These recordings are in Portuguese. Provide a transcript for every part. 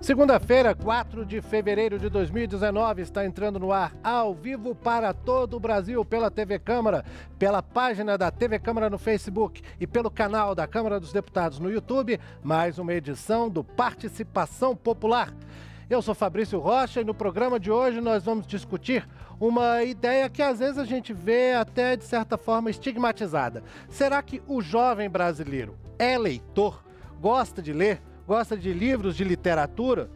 Segunda-feira, 4 de fevereiro de 2019, está entrando no ar ao vivo para todo o Brasil pela TV Câmara, pela página da TV Câmara no Facebook e pelo canal da Câmara dos Deputados no YouTube, mais uma edição do Participação Popular. Eu sou Fabrício Rocha e no programa de hoje nós vamos discutir uma ideia que às vezes a gente vê até de certa forma estigmatizada. Será que o jovem brasileiro é leitor? Gosta de ler? Gosta de livros de literatura?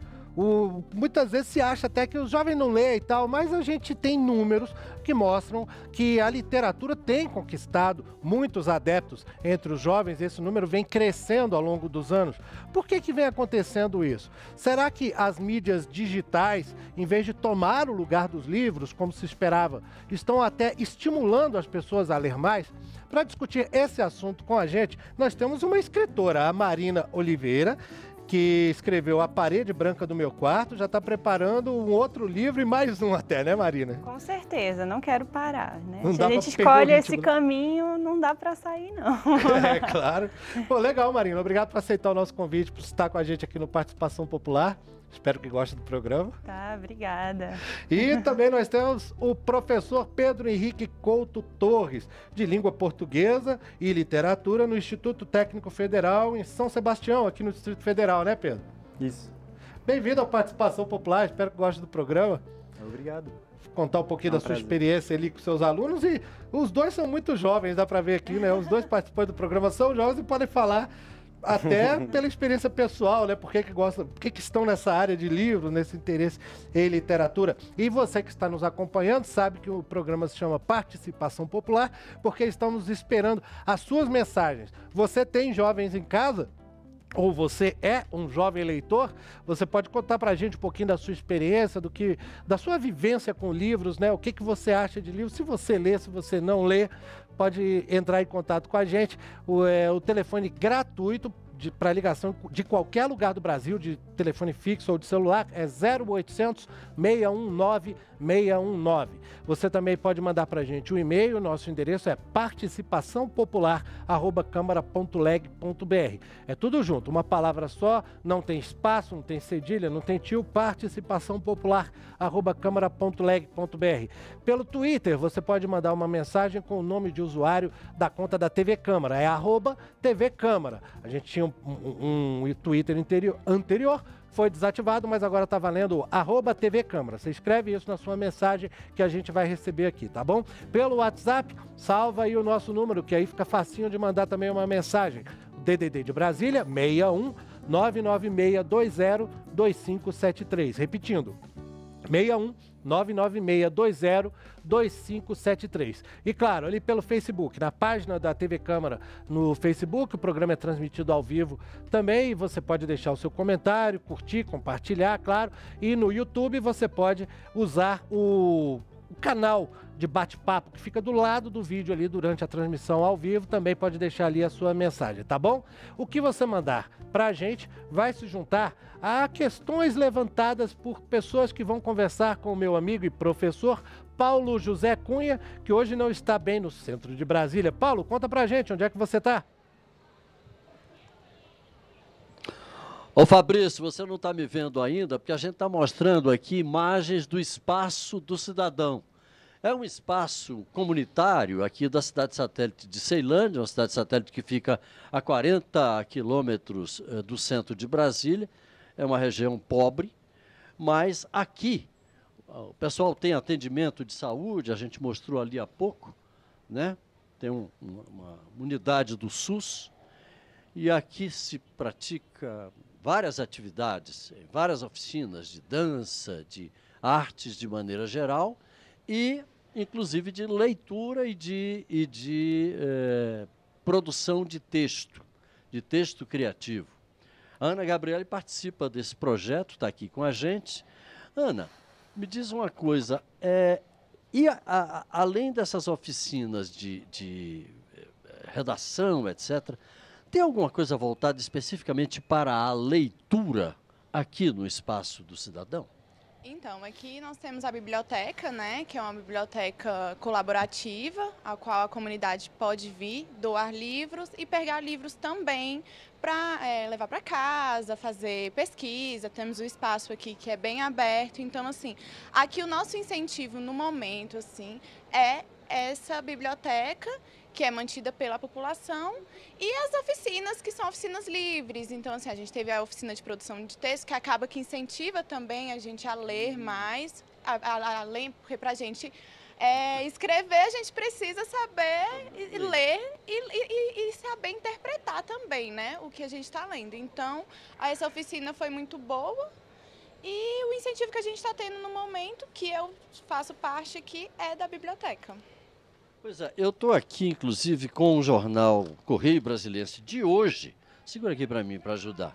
Muitas vezes se acha até que os jovens não lêem e tal, mas a gente tem números que mostram que a literatura tem conquistado muitos adeptos entre os jovens. Esse número vem crescendo ao longo dos anos. Por que vem acontecendo isso? Será que as mídias digitais, em vez de tomar o lugar dos livros, como se esperava, estão até estimulando as pessoas a ler mais? Para discutir esse assunto com a gente, nós temos uma escritora, a Marina Oliveira, que escreveu A Parede Branca do Meu Quarto, já está preparando um outro livro e mais um até, né, Marina? Com certeza, não quero parar, né? Não Se a gente escolhe esse caminho, não dá para sair, não. É, claro. Pô, legal, Marina. Obrigado por aceitar o nosso convite, por estar com a gente aqui no Participação Popular. Espero que goste do programa. Tá, obrigada. E também nós temos o professor Pedro Henrique Couto Torres, de Língua Portuguesa e Literatura no Instituto Técnico Federal em São Sebastião, aqui no Distrito Federal, né, Pedro? Isso. Bem-vindo ao Participação Popular, espero que goste do programa. Obrigado. Contar um pouquinho da sua experiência ali com seus alunos. E os dois são muito jovens, dá para ver aqui, né? Os dois participantes do programa são jovens e podem falar até pela experiência pessoal, né? Por que gostam, por que estão nessa área de livros, nesse interesse em literatura. E você que está nos acompanhando sabe que o programa se chama Participação Popular, porque estamos esperando as suas mensagens. Você tem jovens em casa? Ou você é um jovem leitor? Você pode contar pra gente um pouquinho da sua experiência, da sua vivência com livros, né? O que você acha de livros? Se você lê, se você não lê, pode entrar em contato com a gente. O telefone gratuito para ligação de qualquer lugar do Brasil, de telefone fixo ou de celular, é 0800 619 619. Você também pode mandar para a gente um e-mail, nosso endereço é participaçãopopular@câmara.leg.br. É tudo junto, uma palavra só, não tem espaço, não tem cedilha, não tem tio, participaçãopopular@câmara.leg.br. Pelo Twitter, você pode mandar uma mensagem com o nome de usuário da conta da TV Câmara, é @TV Câmara. A gente tinha um Twitter anterior, foi desativado, mas agora está valendo @TV Câmara. Você escreve isso na sua mensagem que a gente vai receber aqui, tá bom? Pelo WhatsApp, salva aí o nosso número, que aí fica facinho de mandar também uma mensagem. DDD de Brasília, 61 99620 2573. Repetindo, 61 996202573. E claro, ali pelo Facebook, na página da TV Câmara no Facebook, o programa é transmitido ao vivo também. Você pode deixar o seu comentário, curtir, compartilhar, claro. E no YouTube você pode usar o canal de bate-papo que fica do lado do vídeo ali durante a transmissão ao vivo. Também pode deixar ali a sua mensagem, tá bom? O que você mandar pra gente vai se juntar a questões levantadas por pessoas que vão conversar com o meu amigo e professor Paulo José Cunha, que hoje não está bem no centro de Brasília. Paulo, conta pra gente, onde é que você tá? Ô Fabrício, você não está me vendo ainda, porque a gente está mostrando aqui imagens do Espaço do Cidadão. É um espaço comunitário aqui da cidade satélite de Ceilândia, uma cidade satélite que fica a 40 quilômetros do centro de Brasília. É uma região pobre, mas aqui o pessoal tem atendimento de saúde, a gente mostrou ali há pouco, né? Tem uma unidade do SUS e aqui se pratica várias atividades, várias oficinas de dança, de artes de maneira geral e inclusive de leitura e de produção de texto criativo. A Ana Gabriele participa desse projeto, está aqui com a gente. Ana, me diz uma coisa, além dessas oficinas de redação, etc., tem alguma coisa voltada especificamente para a leitura aqui no Espaço do Cidadão? Então, aqui nós temos a biblioteca, né, que é uma biblioteca colaborativa, a qual a comunidade pode vir, doar livros e pegar livros também para levar para casa, fazer pesquisa. Temos o espaço aqui que é bem aberto. Então, assim, aqui o nosso incentivo no momento, assim, é essa biblioteca que é mantida pela população, e as oficinas, que são oficinas livres. Então, assim, a gente teve a oficina de produção de texto, que acaba que incentiva também a gente a ler mais, a ler, porque para a gente escrever, a gente precisa saber ler e saber interpretar também, né, o que a gente está lendo. Então, essa oficina foi muito boa, e o incentivo que a gente está tendo no momento, que eu faço parte aqui, é da biblioteca. Pois é, eu estou aqui, inclusive, com o jornal Correio Brasiliense de hoje. Segura aqui para mim, para ajudar.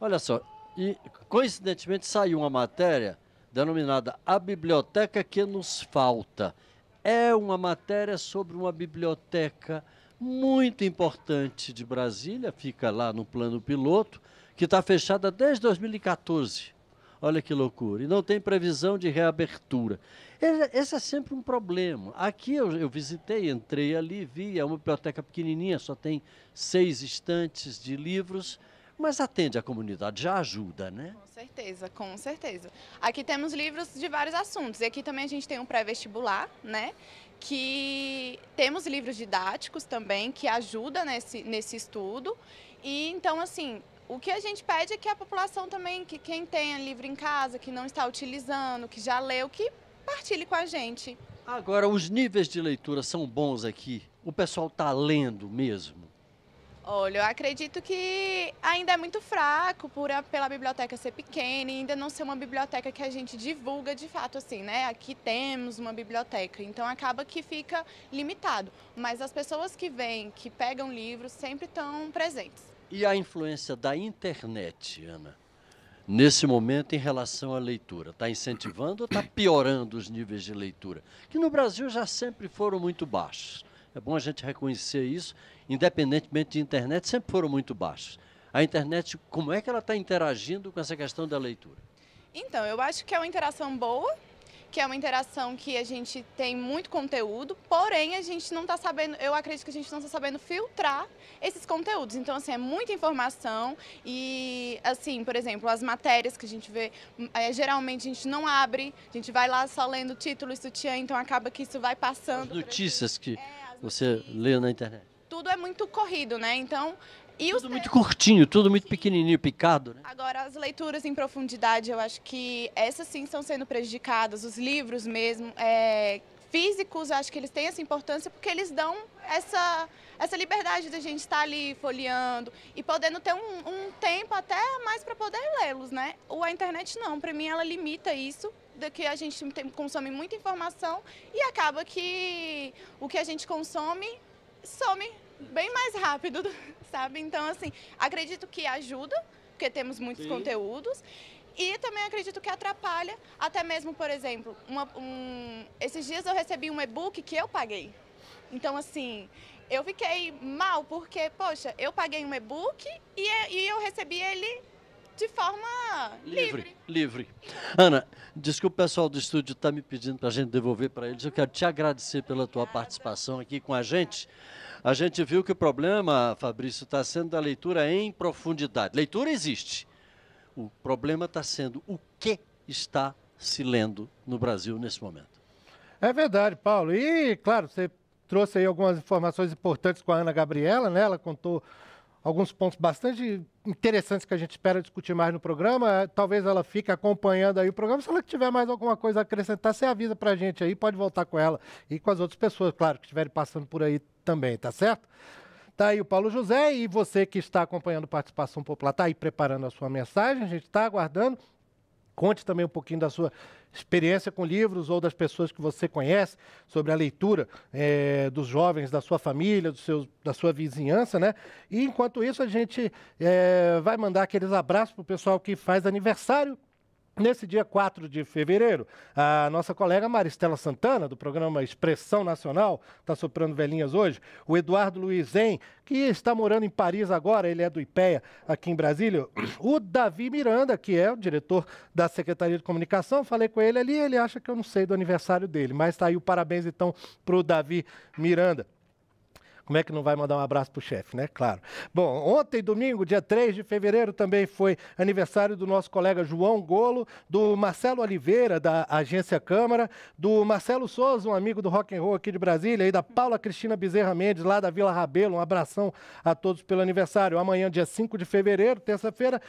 Olha só, e coincidentemente saiu uma matéria denominada A Biblioteca que Nos Falta. É uma matéria sobre uma biblioteca muito importante de Brasília, fica lá no plano piloto, que está fechada desde 2014. Olha que loucura. E não tem previsão de reabertura. Esse é sempre um problema. Aqui eu visitei, entrei ali, vi, é uma biblioteca pequenininha, só tem 6 estantes de livros, mas atende a comunidade, já ajuda, né? Com certeza, com certeza. Aqui temos livros de vários assuntos. E aqui também a gente tem um pré-vestibular, né? Que temos livros didáticos também, que ajudam nesse estudo. E então, assim, o que a gente pede é que a população também, que quem tenha livro em casa, que não está utilizando, que já leu, que partilhe com a gente. Agora, os níveis de leitura são bons aqui? O pessoal está lendo mesmo? Olha, eu acredito que ainda é muito fraco pela biblioteca ser pequena e ainda não ser uma biblioteca que a gente divulga de fato, assim, né? Aqui temos uma biblioteca, então acaba que fica limitado. Mas as pessoas que vêm, que pegam livros, sempre estão presentes. E a influência da internet, Ana, nesse momento em relação à leitura? Está incentivando ou está piorando os níveis de leitura? Que no Brasil já sempre foram muito baixos. É bom a gente reconhecer isso, independentemente de internet, sempre foram muito baixos. A internet, como é que ela está interagindo com essa questão da leitura? Então, eu acho que é uma interação boa, que é uma interação que a gente tem muito conteúdo, porém a gente não está sabendo, eu acredito que a gente não está sabendo filtrar esses conteúdos. Então, assim, é muita informação e, assim, por exemplo, as matérias que a gente vê, geralmente a gente não abre, a gente vai lá só lendo título e sutiã, então acaba que isso vai passando. As notícias que você lê na internet. Tudo é muito corrido, né? Então, tudo muito curtinho, tudo muito pequenininho, picado, né? Agora, as leituras em profundidade, eu acho que essas sim estão sendo prejudicadas. Os livros mesmo, físicos, acho que eles têm essa importância porque eles dão essa liberdade de a gente estar ali folheando e podendo ter um tempo até mais para poder lê-los, né? A internet não, para mim ela limita isso, de que a gente consome muita informação e acaba que o que a gente consome some bem mais rápido, sabe? Então, assim, acredito que ajuda, porque temos muitos conteúdos, e também acredito que atrapalha, até mesmo, por exemplo, esses dias eu recebi um e-book que eu paguei. Então, assim, eu fiquei mal, porque, poxa, eu paguei um e-book e eu recebi ele de forma livre. Ana, desculpa, o pessoal do estúdio está me pedindo para a gente devolver para eles. Eu quero te agradecer pela tua participação aqui com a gente. A gente viu que o problema, Fabrício, está sendo da leitura em profundidade. Leitura existe. O problema está sendo o que está se lendo no Brasil nesse momento. É verdade, Paulo. E, claro, você trouxe aí algumas informações importantes com a Ana Gabriela, né? Ela contou alguns pontos bastante interessantes que a gente espera discutir mais no programa. Talvez ela fique acompanhando aí o programa. Se ela tiver mais alguma coisa a acrescentar, você avisa pra gente aí, pode voltar com ela e com as outras pessoas, claro, que estiverem passando por aí também, tá certo? Tá aí o Paulo José e você que está acompanhando Participação Popular, tá aí preparando a sua mensagem, a gente está aguardando. Conte também um pouquinho da sua experiência com livros ou das pessoas que você conhece, sobre a leitura dos jovens da sua família, da sua vizinhança, né? E enquanto isso a gente vai mandar aqueles abraços para o pessoal que faz aniversário Nesse dia 4 de fevereiro, a nossa colega Maristela Santana, do programa Expressão Nacional, está soprando velhinhas hoje, o Eduardo Luizen, que está morando em Paris agora, ele é do IPEA, aqui em Brasília, o Davi Miranda, que é o diretor da Secretaria de Comunicação, falei com ele ali, ele acha que eu não sei do aniversário dele, mas está aí o parabéns então para o Davi Miranda. Como é que não vai mandar um abraço pro chefe, né? Claro. Bom, ontem, domingo, dia 3 de fevereiro, também foi aniversário do nosso colega João Golo, do Marcelo Oliveira, da Agência Câmara, do Marcelo Souza, um amigo do Rock and Roll aqui de Brasília, e da Paula Cristina Bezerra Mendes, lá da Vila Rabelo. Um abração a todos pelo aniversário. Amanhã, dia 5 de fevereiro, terça-feira,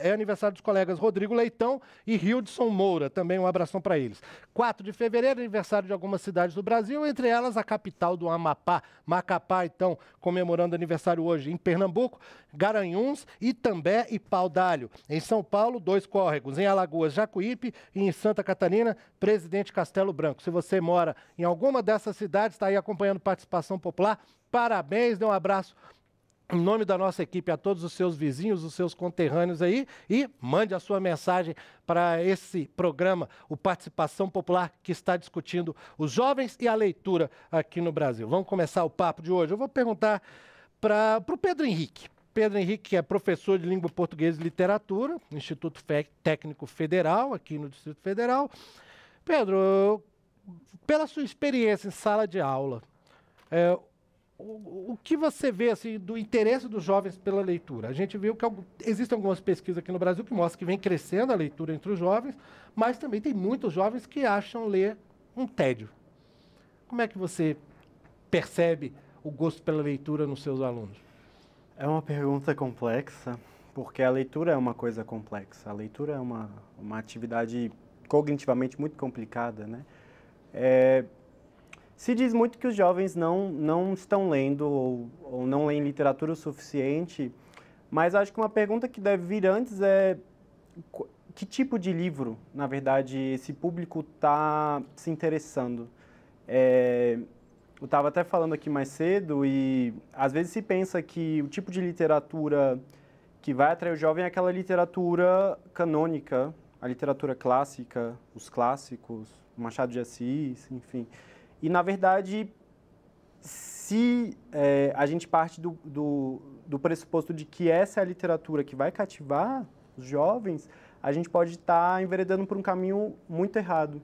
é aniversário dos colegas Rodrigo Leitão e Hildson Moura. Também um abração para eles. 4 de fevereiro, aniversário de algumas cidades do Brasil, entre elas a capital do Amapá, Macapá, então, comemorando aniversário hoje em Pernambuco, Garanhuns, Itambé e Pau d'Alho. Em São Paulo, 2 córregos. Em Alagoas, Jacuípe e em Santa Catarina, Presidente Castelo Branco. Se você mora em alguma dessas cidades, está aí acompanhando participação popular, parabéns, dê um abraço em nome da nossa equipe a todos os seus vizinhos, os seus conterrâneos aí, e mande a sua mensagem para esse programa, o Participação Popular, que está discutindo os jovens e a leitura aqui no Brasil. Vamos começar o papo de hoje. Eu vou perguntar para o Pedro Henrique. Pedro Henrique, que é professor de Língua Portuguesa e Literatura, no Instituto Técnico Federal, aqui no Distrito Federal. Pedro, pela sua experiência em sala de aula, o que você vê assim, do interesse dos jovens pela leitura? A gente viu que existem algumas pesquisas aqui no Brasil que mostram que vem crescendo a leitura entre os jovens, mas também tem muitos jovens que acham ler um tédio. Como é que você percebe o gosto pela leitura nos seus alunos? É uma pergunta complexa, porque a leitura é uma coisa complexa. A leitura é uma atividade cognitivamente muito complicada, né? Se diz muito que os jovens não estão lendo ou não leem literatura o suficiente, mas acho que uma pergunta que deve vir antes é que tipo de livro, na verdade, esse público está se interessando. Eu estava até falando aqui mais cedo e às vezes se pensa que o tipo de literatura que vai atrair o jovem é aquela literatura canônica, a literatura clássica, os clássicos, Machado de Assis, enfim. E, na verdade, se a gente parte do pressuposto de que essa é a literatura que vai cativar os jovens, a gente pode estar enveredando por um caminho muito errado.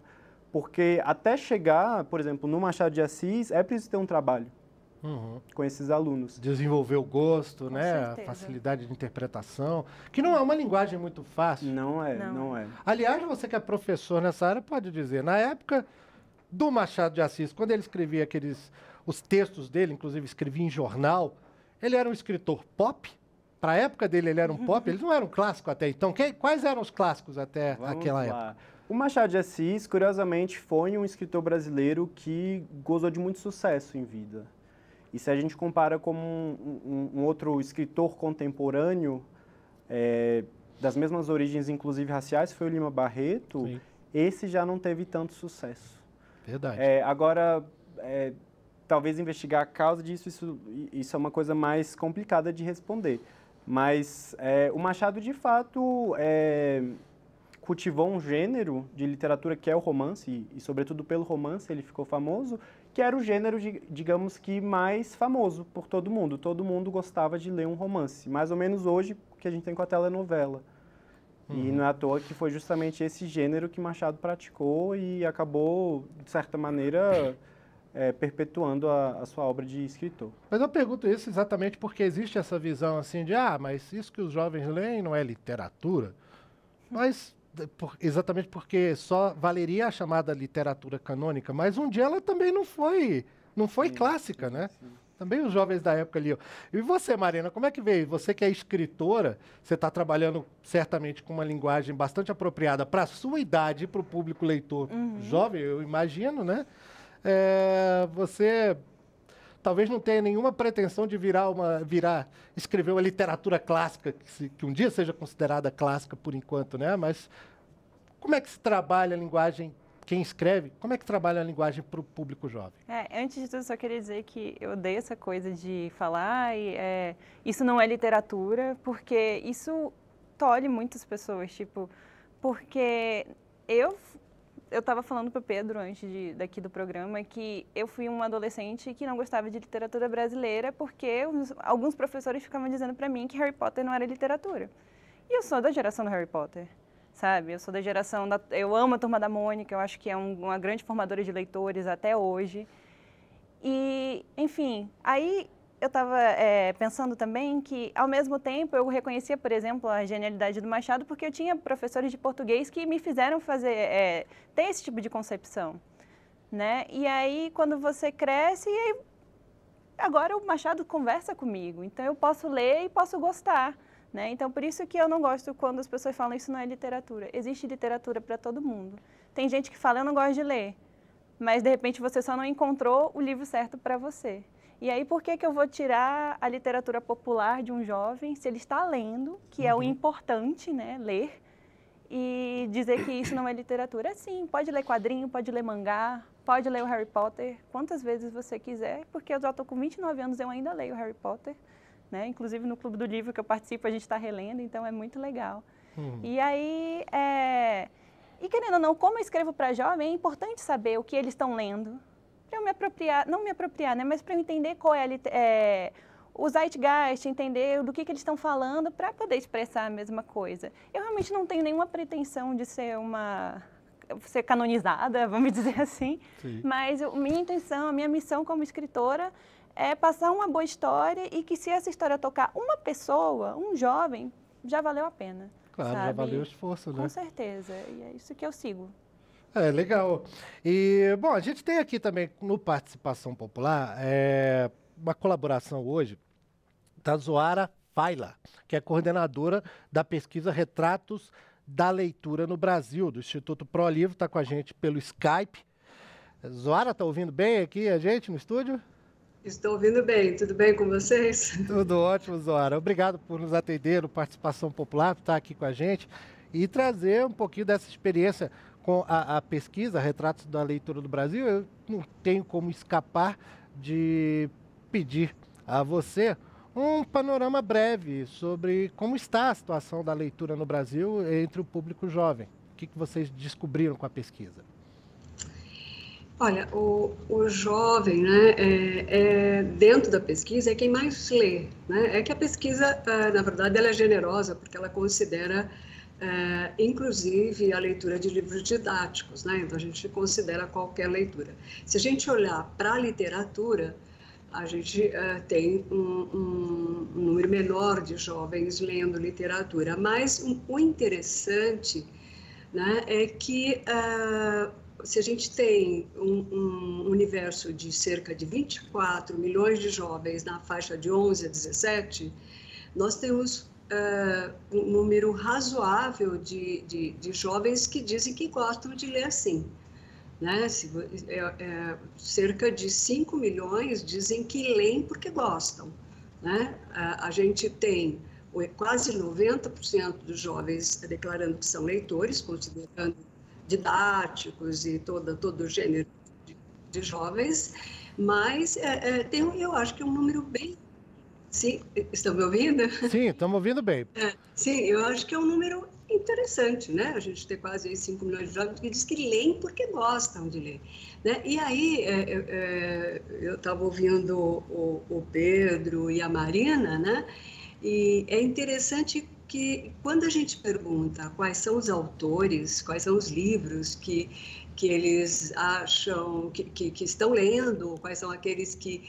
Porque até chegar, por exemplo, no Machado de Assis, é preciso ter um trabalho com esses alunos. Desenvolver o gosto, Com né? certeza. A facilidade de interpretação, que não é uma linguagem muito fácil. Não é. Aliás, você que é professor nessa área pode dizer, na época do Machado de Assis, quando ele escrevia os textos dele, inclusive escrevia em jornal, ele era um escritor pop. Para a época dele, ele era um pop, ele não era um clássico até então. Quais eram os clássicos até aquela época? O Machado de Assis, curiosamente, foi um escritor brasileiro que gozou de muito sucesso em vida. E se a gente compara com um outro escritor contemporâneo, das mesmas origens, inclusive raciais, foi o Lima Barreto, sim, esse já não teve tanto sucesso. Verdade. Agora, talvez investigar a causa disso, isso é uma coisa mais complicada de responder. Mas o Machado, de fato, cultivou um gênero de literatura que é o romance, e sobretudo pelo romance ele ficou famoso, que era o gênero, digamos que, mais famoso por todo mundo. Todo mundo gostava de ler um romance, mais ou menos hoje que a gente tem com a telenovela. E não é à toa que foi justamente esse gênero que Machado praticou e acabou, de certa maneira, perpetuando a sua obra de escritor. Mas eu pergunto isso exatamente porque existe essa visão assim de, mas isso que os jovens leem não é literatura. Mas exatamente porque só valeria a chamada literatura canônica, mas um dia ela também não foi clássica, né? Sim. Também os jovens da época ali. E você, Marina, como é que veio? Você que é escritora, você está trabalhando certamente com uma linguagem bastante apropriada para a sua idade e para o público leitor jovem, eu imagino, né? Você talvez não tenha nenhuma pretensão de escrever uma literatura clássica, que um dia seja considerada clássica por enquanto, né? Mas como é que se trabalha a linguagem, quem escreve, como é que trabalha a linguagem para o público jovem? Antes de tudo, só queria dizer que eu odeio essa coisa de falar isso não é literatura, porque isso tolhe muitas pessoas, tipo, porque eu estava falando para o Pedro antes daqui do programa que eu fui uma adolescente que não gostava de literatura brasileira porque alguns professores ficavam dizendo para mim que Harry Potter não era literatura. E eu sou da geração do Harry Potter, sabe? Eu sou da geração eu amo a Turma da Mônica, eu acho que é uma grande formadora de leitores até hoje. E, enfim, aí eu estava pensando também que, ao mesmo tempo, eu reconhecia, por exemplo, a genialidade do Machado porque eu tinha professores de português que me fizeram ter esse tipo de concepção, né? E aí, quando você cresce, agora o Machado conversa comigo, então eu posso ler e posso gostar, né? Então, por isso que eu não gosto quando as pessoas falam isso não é literatura. Existe literatura para todo mundo. Tem gente que fala, eu não gosto de ler, mas, de repente, você só não encontrou o livro certo para você. E aí, por que eu vou tirar a literatura popular de um jovem, se ele está lendo, que é o importante, né, ler, e dizer que isso não é literatura? Sim, pode ler quadrinho, pode ler mangá, pode ler o Harry Potter, quantas vezes você quiser, porque eu já estou com 29 anos, eu ainda leio Harry Potter, né? Inclusive no Clube do Livro que eu participo, a gente está relendo, então é muito legal. E aí, e querendo ou não, como eu escrevo para jovem, é importante saber o que eles estão lendo, para eu me apropriar, não me apropriar, né, mas para eu entender qual o zeitgeist, entender do que eles estão falando para poder expressar a mesma coisa. Eu realmente não tenho nenhuma pretensão de ser canonizada, vamos dizer assim, sim, mas minha intenção, a minha missão como escritora é passar uma boa história e que se essa história tocar uma pessoa, um jovem, já valeu a pena. Claro, sabe? Já valeu o esforço, né? Com certeza, e é isso que eu sigo. Legal. E, bom, a gente tem aqui também no Participação Popular uma colaboração hoje da Zoara Faila, que é coordenadora da pesquisa Retratos da Leitura no Brasil, do Instituto ProLivro, está com a gente pelo Skype. Zoara, está ouvindo bem aqui a gente no estúdio? Estou ouvindo bem, tudo bem com vocês? Tudo ótimo, Zoara. Obrigado por nos atender no Participação Popular, por estar aqui com a gente e trazer um pouquinho dessa experiência com a pesquisa Retratos da Leitura do Brasil. Eu não tenho como escapar de pedir a você um panorama breve sobre como está a situação da leitura no Brasil entre o público jovem. O que vocês descobriram com a pesquisa? Olha, o jovem, né, dentro da pesquisa, é quem mais lê, né? É que a pesquisa, na verdade, ela é generosa, porque ela considera, inclusive, a leitura de livros didáticos, né? Então, a gente considera qualquer leitura. Se a gente olhar para a literatura, a gente tem um número menor de jovens lendo literatura, mas o interessante, né, é que se a gente tem um universo de cerca de 24 milhões de jovens na faixa de 11 a 17, nós temos um número razoável de jovens que dizem que gostam de ler assim. Né? Cerca de 5 milhões dizem que leem porque gostam. Né? A gente tem quase 90% dos jovens declarando que são leitores, considerando didáticos e todo o gênero de jovens, mas eu acho que é um número bem... Sim, estão me ouvindo? Sim, estamos ouvindo bem. Sim, eu acho que é um número interessante, né? A gente tem quase 5 milhões de jovens que dizem que leem porque gostam de ler. Né? E aí, eu estava ouvindo o Pedro e a Marina, né? E é interessante que quando a gente pergunta quais são os autores, quais são os livros que eles acham que estão lendo, quais são aqueles que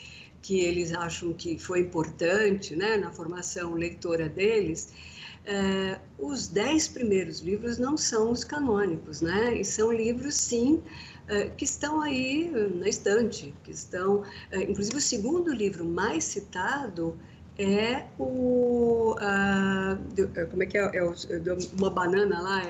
eles acham que foi importante, né, na formação leitora deles, os 10 primeiros livros não são os canônicos, né, e são livros, sim, que estão aí na estante, que estão... inclusive, o segundo livro mais citado é como é que é uma banana lá,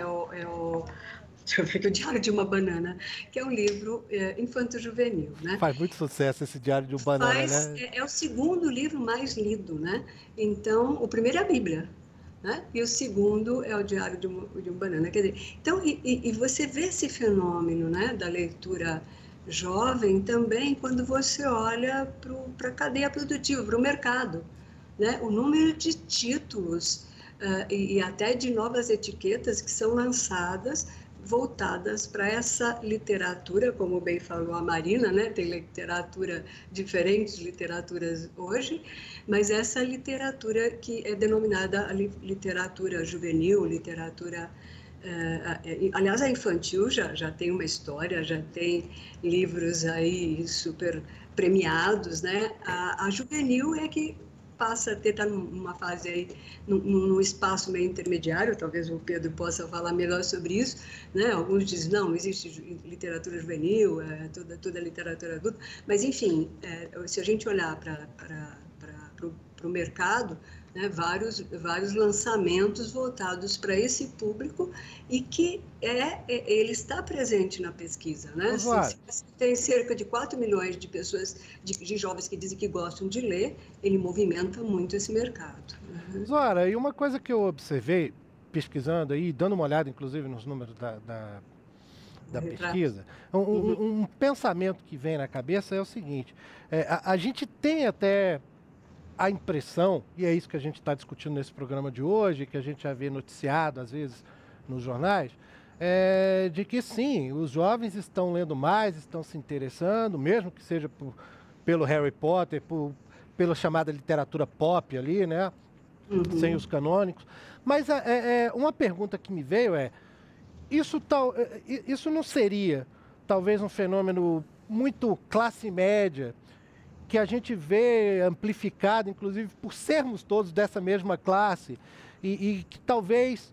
deixa eu ver aqui, o Diário de uma Banana, que é um livro infanto-juvenil, né? Faz muito sucesso esse Diário de uma Banana, né? É o segundo livro mais lido, né? Então, o primeiro é a Bíblia, né? E o segundo é o Diário de uma Banana. Quer dizer, então, e você vê esse fenômeno, né, da leitura jovem também quando você olha para a cadeia produtiva, para o mercado, né? O número de títulos e até de novas etiquetas que são lançadas voltadas para essa literatura, como bem falou a Marina, né? Tem literatura, diferentes literaturas hoje, mas essa literatura que é denominada literatura juvenil, literatura... aliás, a infantil já tem uma história, já tem livros aí super premiados, né? A juvenil é que passa a estar numa fase aí, num espaço meio intermediário, talvez o Pedro possa falar melhor sobre isso, né? Alguns dizem, não existe literatura juvenil, toda literatura adulta, mas enfim, se a gente olhar para o mercado, né, vários lançamentos voltados para esse público e que ele está presente na pesquisa, né? Tem cerca de 4 milhões de pessoas, de jovens que dizem que gostam de ler, ele movimenta muito esse mercado. Zora, e uma coisa que eu observei, pesquisando aí, dando uma olhada inclusive nos números da pesquisa, um pensamento que vem na cabeça é o seguinte, a gente tem até a impressão, e é isso que a gente está discutindo nesse programa de hoje, que a gente já vê noticiado às vezes nos jornais, de que sim, os jovens estão lendo mais, estão se interessando, mesmo que seja pelo Harry Potter, pela chamada literatura pop ali, né? Sem os canônicos. Mas uma pergunta que me veio isso não seria talvez um fenômeno muito classe média, que a gente vê amplificado, inclusive, por sermos todos dessa mesma classe, e que talvez,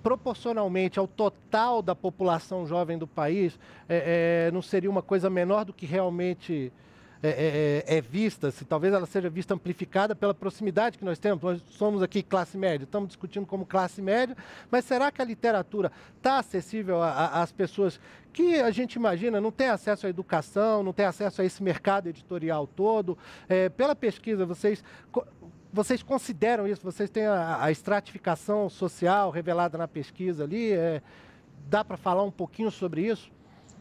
proporcionalmente ao total da população jovem do país, não seria uma coisa menor do que realmente é vista, se talvez ela seja vista amplificada pela proximidade que nós temos. Nós somos aqui classe média, estamos discutindo como classe média, mas será que a literatura está acessível às pessoas que a gente imagina não tem acesso à educação, não tem acesso a esse mercado editorial todo? Pela pesquisa, vocês consideram isso? Vocês têm a estratificação social revelada na pesquisa ali? Dá para falar um pouquinho sobre isso?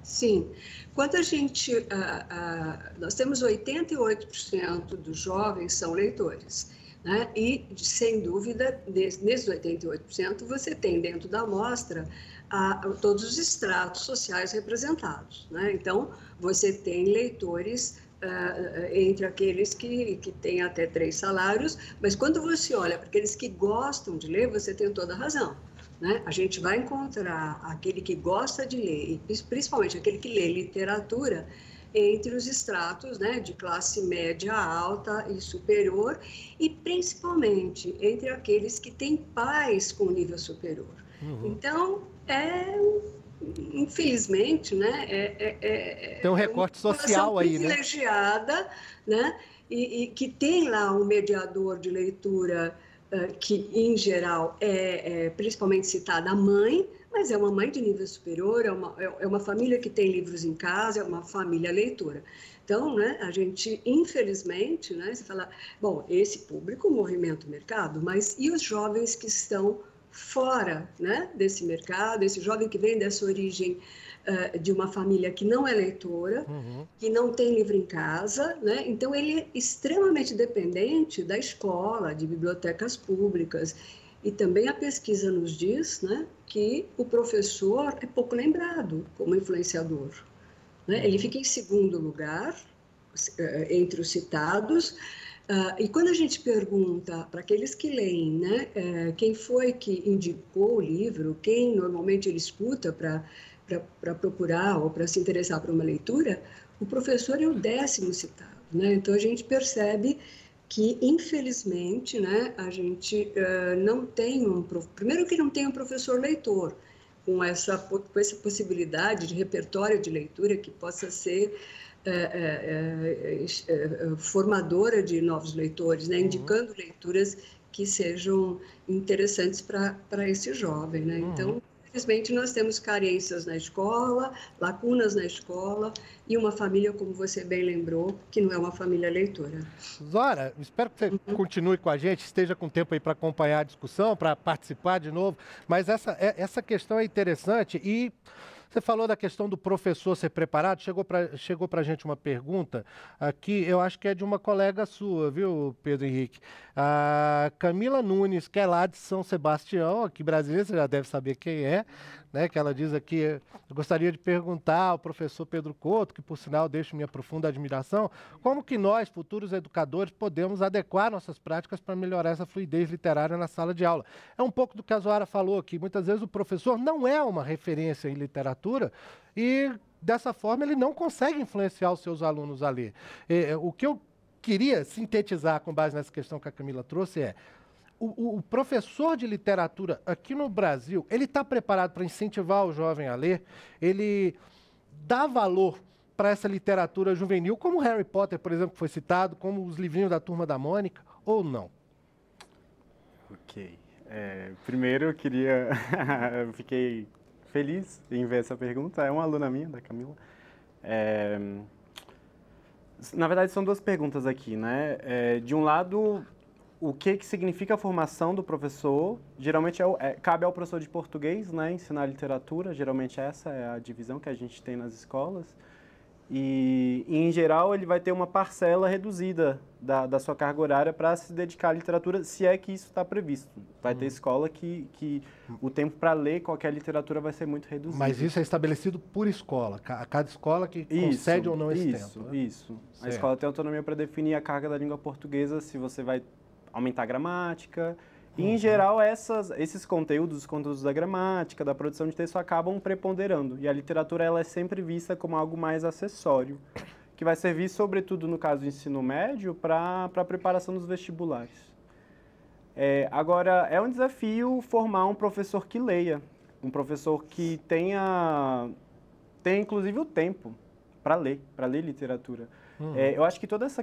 Sim. Quando a gente... nós temos 88% dos jovens são leitores, né? E, sem dúvida, nesses 88%, você tem dentro da amostra todos os estratos sociais representados, né? Então, você tem leitores entre aqueles que têm até 3 salários, mas quando você olha para aqueles que gostam de ler, você tem toda a razão, né? A gente vai encontrar aquele que gosta de ler, e principalmente aquele que lê literatura, entre os estratos, né, de classe média alta e superior, e principalmente entre aqueles que têm pais com nível superior. Então, infelizmente, né, tem um recorte social aí, né? Privilegiada, né, e que tem lá um mediador de leitura que, em geral, principalmente citada a mãe, mas é uma mãe de nível superior, é uma família que tem livros em casa, é uma família leitora. Então, né, a gente, infelizmente, né, você fala, bom, esse público movimenta o mercado, mas e os jovens que estão fora, né, desse mercado, esse jovem que vem dessa origem de uma família que não é leitora, que não tem livro em casa, né? Então ele é extremamente dependente da escola, de bibliotecas públicas. E também a pesquisa nos diz, né, que o professor é pouco lembrado como influenciador, né? Ele fica em segundo lugar entre os citados. E quando a gente pergunta para aqueles que leem, né, quem foi que indicou o livro, quem normalmente ele escuta para procurar ou para se interessar por uma leitura, o professor é o 10º citado, né? Então a gente percebe que, infelizmente, né, a gente não tem primeiro que não tem um professor leitor com essa possibilidade de repertório de leitura que possa ser formadora de novos leitores, né, indicando leituras que sejam interessantes para esse jovem, né? Então, infelizmente, nós temos carências na escola, lacunas na escola e uma família, como você bem lembrou, que não é uma família leitora. Zora, espero que você continue com a gente, esteja com tempo aí para acompanhar a discussão, para participar de novo, mas essa questão é interessante e Você falou da questão do professor ser preparado, chegou para a gente uma pergunta aqui, eu acho que é de uma colega sua, viu, Pedro Henrique? A Camila Nunes, que é lá de São Sebastião, aqui brasileira, você já deve saber quem é, né? Que ela diz aqui, eu gostaria de perguntar ao professor Pedro Couto, que por sinal deixo minha profunda admiração, como que nós, futuros educadores, podemos adequar nossas práticas para melhorar essa fluidez literária na sala de aula. É um pouco do que a Zoara falou aqui, muitas vezes o professor não é uma referência em literatura e, dessa forma, ele não consegue influenciar os seus alunos a ler. O que eu queria sintetizar com base nessa questão que a Camila trouxe é o professor de literatura aqui no Brasil, ele está preparado para incentivar o jovem a ler, ele dá valor para essa literatura juvenil, como Harry Potter, por exemplo, que foi citado, como os livrinhos da Turma da Mônica, ou não? Ok. Primeiro eu queria... eu fiquei feliz em ver essa pergunta. É uma aluna minha, da Camila. Na verdade, são duas perguntas aqui, né? De um lado, o que significa a formação do professor? Geralmente cabe ao professor de português, né, ensinar literatura. Geralmente essa é a divisão que a gente tem nas escolas. E em geral, ele vai ter uma parcela reduzida da sua carga horária para se dedicar à literatura, se é que isso está previsto. Vai ter escola que o tempo para ler qualquer literatura vai ser muito reduzido. Mas isso é estabelecido por escola, cada escola que concede ou não esse tempo. Né? Isso. A escola tem autonomia para definir a carga da língua portuguesa, se você vai aumentar a gramática. E, em geral, esses conteúdos, os conteúdos da gramática, da produção de texto, acabam preponderando. E a literatura ela é sempre vista como algo mais acessório, que vai servir, sobretudo, no caso do ensino médio, para a preparação dos vestibulares. Agora, é um desafio formar um professor que leia, um professor que tenha inclusive, o tempo para ler literatura. Eu acho que todas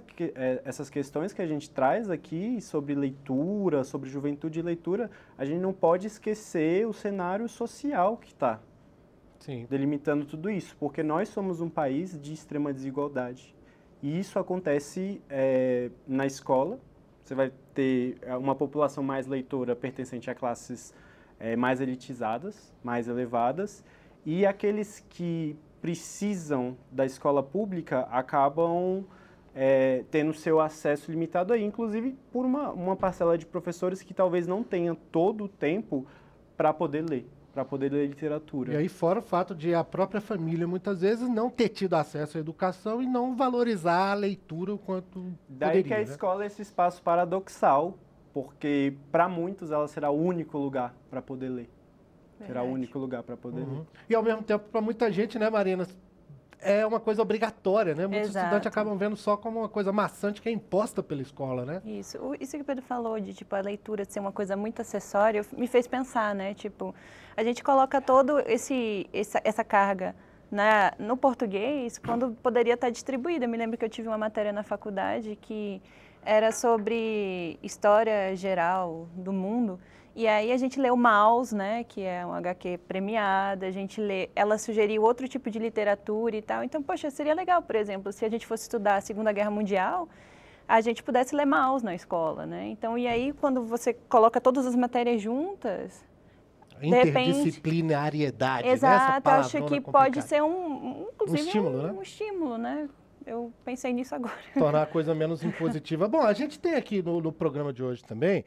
essas questões que a gente traz aqui sobre leitura, sobre juventude e leitura, a gente não pode esquecer o cenário social que está delimitando tudo isso, porque nós somos um país de extrema desigualdade. E isso acontece na escola. Você vai ter uma população mais leitora pertencente a classes mais elitizadas, mais elevadas, e aqueles que precisam da escola pública acabam tendo seu acesso limitado aí, inclusive por uma parcela de professores que talvez não tenha todo o tempo para poder ler literatura. E aí fora o fato de a própria família muitas vezes não ter tido acesso à educação e não valorizar a leitura o quanto Daí poderia, que a escola é esse espaço paradoxal, porque para muitos ela será o único lugar para poder ler. Será o único lugar para poder ler. E ao mesmo tempo, para muita gente, né, Marina, é uma coisa obrigatória, né? Muitos estudantes acabam vendo só como uma coisa maçante que é imposta pela escola, né? Isso que o Pedro falou de, tipo, a leitura ser uma coisa muito acessória, me fez pensar, né? Tipo, a gente coloca todo essa carga no português quando poderia estar distribuída. Eu me lembro que eu tive uma matéria na faculdade que era sobre história geral do mundo. E aí a gente leu Maus, né, que é um HQ premiada, ela sugeriu outro tipo de literatura e tal. Então, poxa, seria legal, por exemplo, se a gente fosse estudar a Segunda Guerra Mundial, a gente pudesse ler Maus na escola, né? Então, e aí quando você coloca todas as matérias juntas, interdisciplinariedade, exato, né? Acho que pode ser inclusive um estímulo, né? Um estímulo, né? Eu pensei nisso agora. Tornar a coisa menos impositiva. Bom, a gente tem aqui no programa de hoje também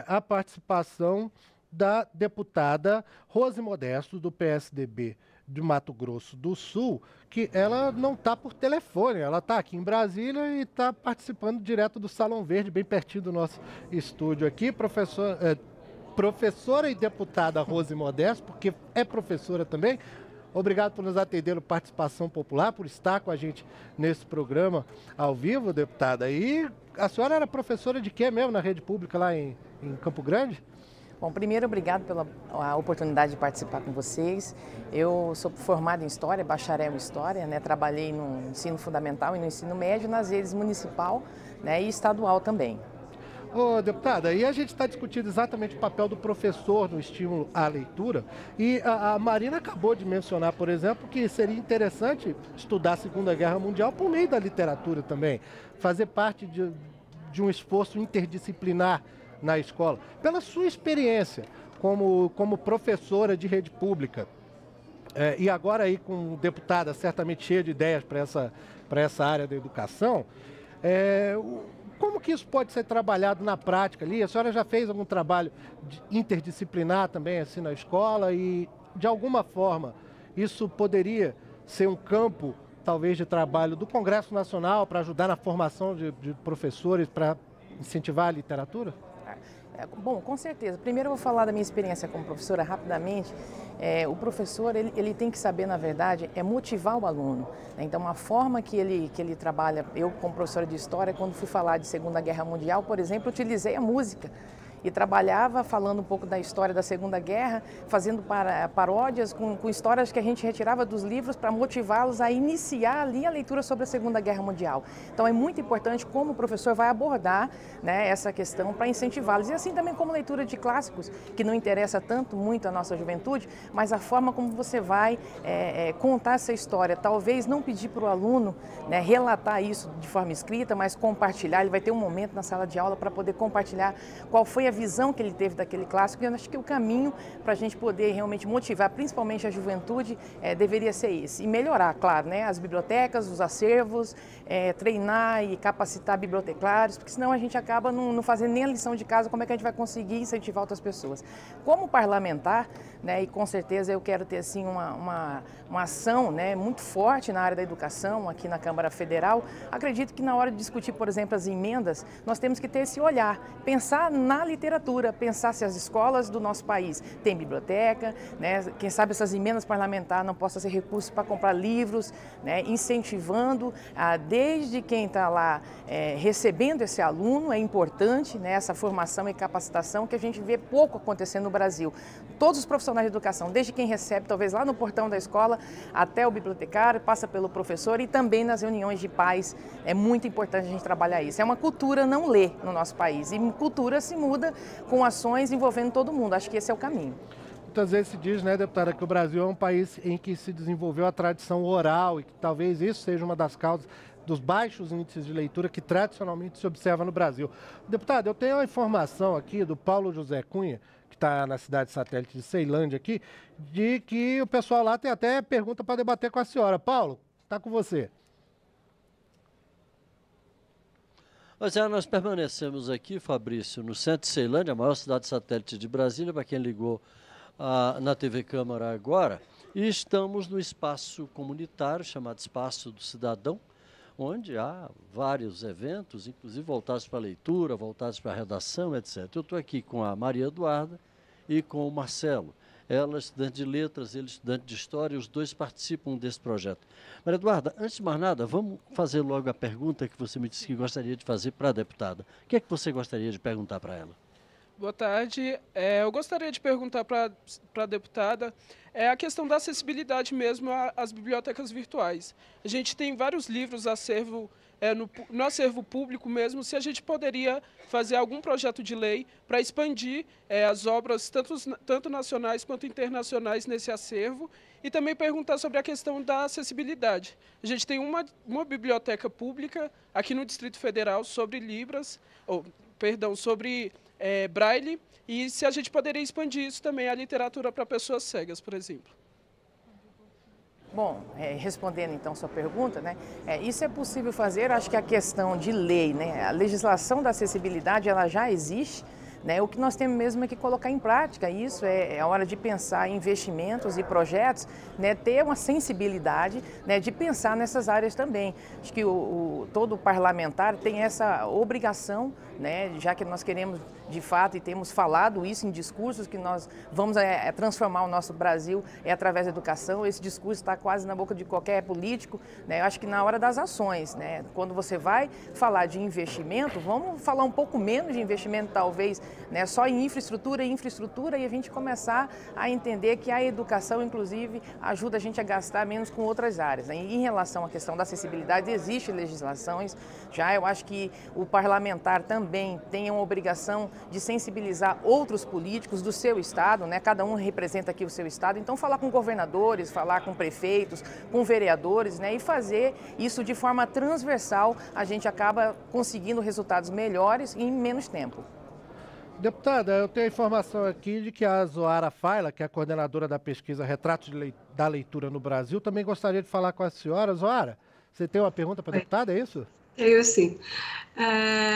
a participação da deputada Rose Modesto, do PSDB de Mato Grosso do Sul, que ela não está por telefone, ela está aqui em Brasília e está participando direto do Salão Verde, bem pertinho do nosso estúdio aqui. Professora e deputada Rose Modesto, porque é professora também. Obrigado por nos atender no Participação Popular, por estar com a gente nesse programa ao vivo, deputada. E a senhora era professora de quê mesmo na rede pública lá em Campo Grande? Bom, primeiro, obrigado pela oportunidade de participar com vocês. Eu sou formada em História, bacharel em História, né? Trabalhei no ensino fundamental e no ensino médio, nas redes municipal, né? E estadual também. Ô, deputada, e a gente está discutindo exatamente o papel do professor no estímulo à leitura, e a Marina acabou de mencionar, por exemplo, que seria interessante estudar a Segunda Guerra Mundial por meio da literatura também, fazer parte de um esforço interdisciplinar na escola. Pela sua experiência como professora de rede pública, e agora aí com deputada certamente cheia de ideias para essa área da educação, como que isso pode ser trabalhado na prática ali? A senhora já fez algum trabalho interdisciplinar também assim na escola e, de alguma forma, isso poderia ser um campo, talvez, de trabalho do Congresso Nacional para ajudar na formação de professores, para incentivar a literatura? Bom, com certeza. Primeiro eu vou falar da minha experiência como professora rapidamente. O professor, ele tem que saber, na verdade, motivar o aluno. Então, a forma que ele trabalha, eu como professora de História, quando fui falar de Segunda Guerra Mundial, por exemplo, utilizei a música. E trabalhava falando um pouco da história da Segunda Guerra, fazendo paródias com histórias que a gente retirava dos livros para motivá-los a iniciar ali a leitura sobre a Segunda Guerra Mundial. Então é muito importante como o professor vai abordar, né, essa questão para incentivá-los. E assim também como leitura de clássicos, que não interessa muito a nossa juventude, mas a forma como você vai contar essa história. Talvez não pedir para o aluno, né, relatar isso de forma escrita, mas compartilhar. Ele vai ter um momento na sala de aula para poder compartilhar qual foi a visão que ele teve daquele clássico. E eu acho que o caminho para a gente poder realmente motivar, principalmente a juventude, deveria ser esse. E melhorar, claro, né, as bibliotecas, os acervos, treinar e capacitar bibliotecários, porque senão a gente acaba não fazendo nem a lição de casa. Como é que a gente vai conseguir incentivar outras pessoas? Como parlamentar, né, e com certeza eu quero ter assim uma ação, né, muito forte na área da educação aqui na Câmara Federal, acredito que na hora de discutir, por exemplo, as emendas, nós temos que ter esse olhar, pensar na literatura, pensar se as escolas do nosso país têm biblioteca, né, quem sabe essas emendas parlamentares não possam ser recursos para comprar livros, né, incentivando desde quem está lá recebendo esse aluno. É importante, né, essa formação e capacitação que a gente vê pouco acontecendo no Brasil. Todos os profissionais de educação, desde quem recebe, talvez lá no portão da escola, até o bibliotecário, passa pelo professor e também nas reuniões de pais. É muito importante a gente trabalhar isso. É uma cultura não ler no nosso país e cultura se muda com ações envolvendo todo mundo. Acho que esse é o caminho. Muitas vezes se diz, né, deputada, que o Brasil é um país em que se desenvolveu a tradição oral e que talvez isso seja uma das causas dos baixos índices de leitura que tradicionalmente se observa no Brasil. Deputado, eu tenho uma informação aqui do Paulo José Cunha, que está na cidade satélite de Ceilândia aqui, de que o pessoal lá tem até pergunta para debater com a senhora. Paulo, está com você. Pois é, nós permanecemos aqui, Fabrício, no centro de Ceilândia, a maior cidade satélite de Brasília, para quem ligou na TV Câmara agora, e estamos no espaço comunitário chamado Espaço do Cidadão, onde há vários eventos, inclusive voltados para a leitura, voltados para a redação, etc. Eu estou aqui com a Maria Eduarda e com o Marcelo. Ela é estudante de letras, ele é estudante de história, e os dois participam desse projeto. Maria Eduarda, antes de mais nada, vamos fazer logo a pergunta que você me disse que gostaria de fazer para a deputada. O que é que você gostaria de perguntar para ela? Boa tarde. Eu gostaria de perguntar para a deputada a questão da acessibilidade mesmo às bibliotecas virtuais. A gente tem vários livros no acervo público mesmo, se a gente poderia fazer algum projeto de lei para expandir as obras, tanto nacionais quanto internacionais, nesse acervo, e também perguntar sobre a questão da acessibilidade. A gente tem uma biblioteca pública aqui no Distrito Federal sobre sobre Braille, e se a gente poderia expandir isso também à literatura para pessoas cegas, por exemplo. Bom, respondendo então a sua pergunta, né, isso é possível fazer. Acho que a questão de lei, né, a legislação da acessibilidade, ela já existe, né, o que nós temos mesmo é que colocar em prática isso. É a hora de pensar em investimentos e projetos, né, ter uma sensibilidade, né, de pensar nessas áreas também. Acho que todo parlamentar tem essa obrigação, né, já que nós queremos de fato e temos falado isso em discursos que nós vamos transformar o nosso Brasil através da educação. Esse discurso está quase na boca de qualquer político, né? Eu acho que na hora das ações, né, quando você vai falar de investimento, vamos falar um pouco menos de investimento talvez, né, só em infraestrutura e a gente começar a entender que a educação inclusive ajuda a gente a gastar menos com outras áreas, né? Em relação à questão da acessibilidade, existem legislações já. Eu acho que o parlamentar também tem uma obrigação de sensibilizar outros políticos do seu estado, né? Cada um representa aqui o seu estado, então falar com governadores, falar com prefeitos, com vereadores, né? E fazer isso de forma transversal, a gente acaba conseguindo resultados melhores em menos tempo. Deputada, eu tenho a informação aqui de que a Zoara Faila, que é a coordenadora da pesquisa Retratos da Leitura no Brasil, também gostaria de falar com a senhora. Zoara, você tem uma pergunta para a deputada, é isso? Eu sim.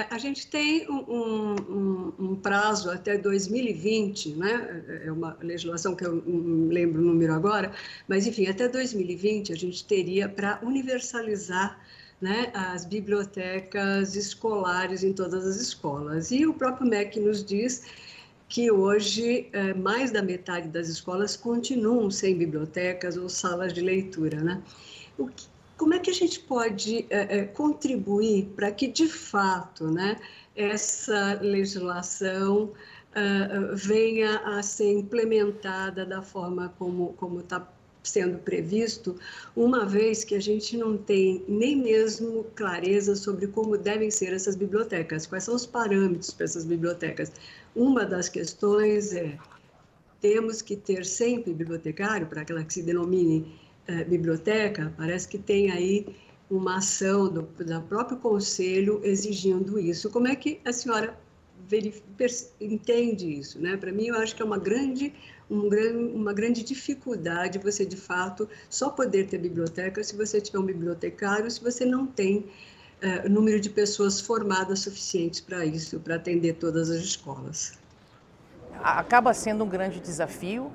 A gente tem um prazo até 2020, né? É uma legislação que eu não lembro o número agora, mas enfim, até 2020 a gente teria para universalizar, né, as bibliotecas escolares em todas as escolas. E o próprio MEC nos diz que hoje mais da metade das escolas continuam sem bibliotecas ou salas de leitura, né? Como é que a gente pode contribuir para que, de fato, né, essa legislação venha a ser implementada da forma como está sendo previsto, uma vez que a gente não tem nem mesmo clareza sobre como devem ser essas bibliotecas, quais são os parâmetros para essas bibliotecas. Uma das questões é, temos que ter sempre bibliotecário para aquela que se denomine biblioteca, parece que tem aí uma ação do próprio Conselho exigindo isso. Como é que a senhora entende isso, né? Para mim, eu acho que é uma grande dificuldade você, de fato, só poder ter biblioteca se você tiver um bibliotecário, se você não tem número de pessoas formadas suficientes para isso, para atender todas as escolas. Acaba sendo um grande desafio,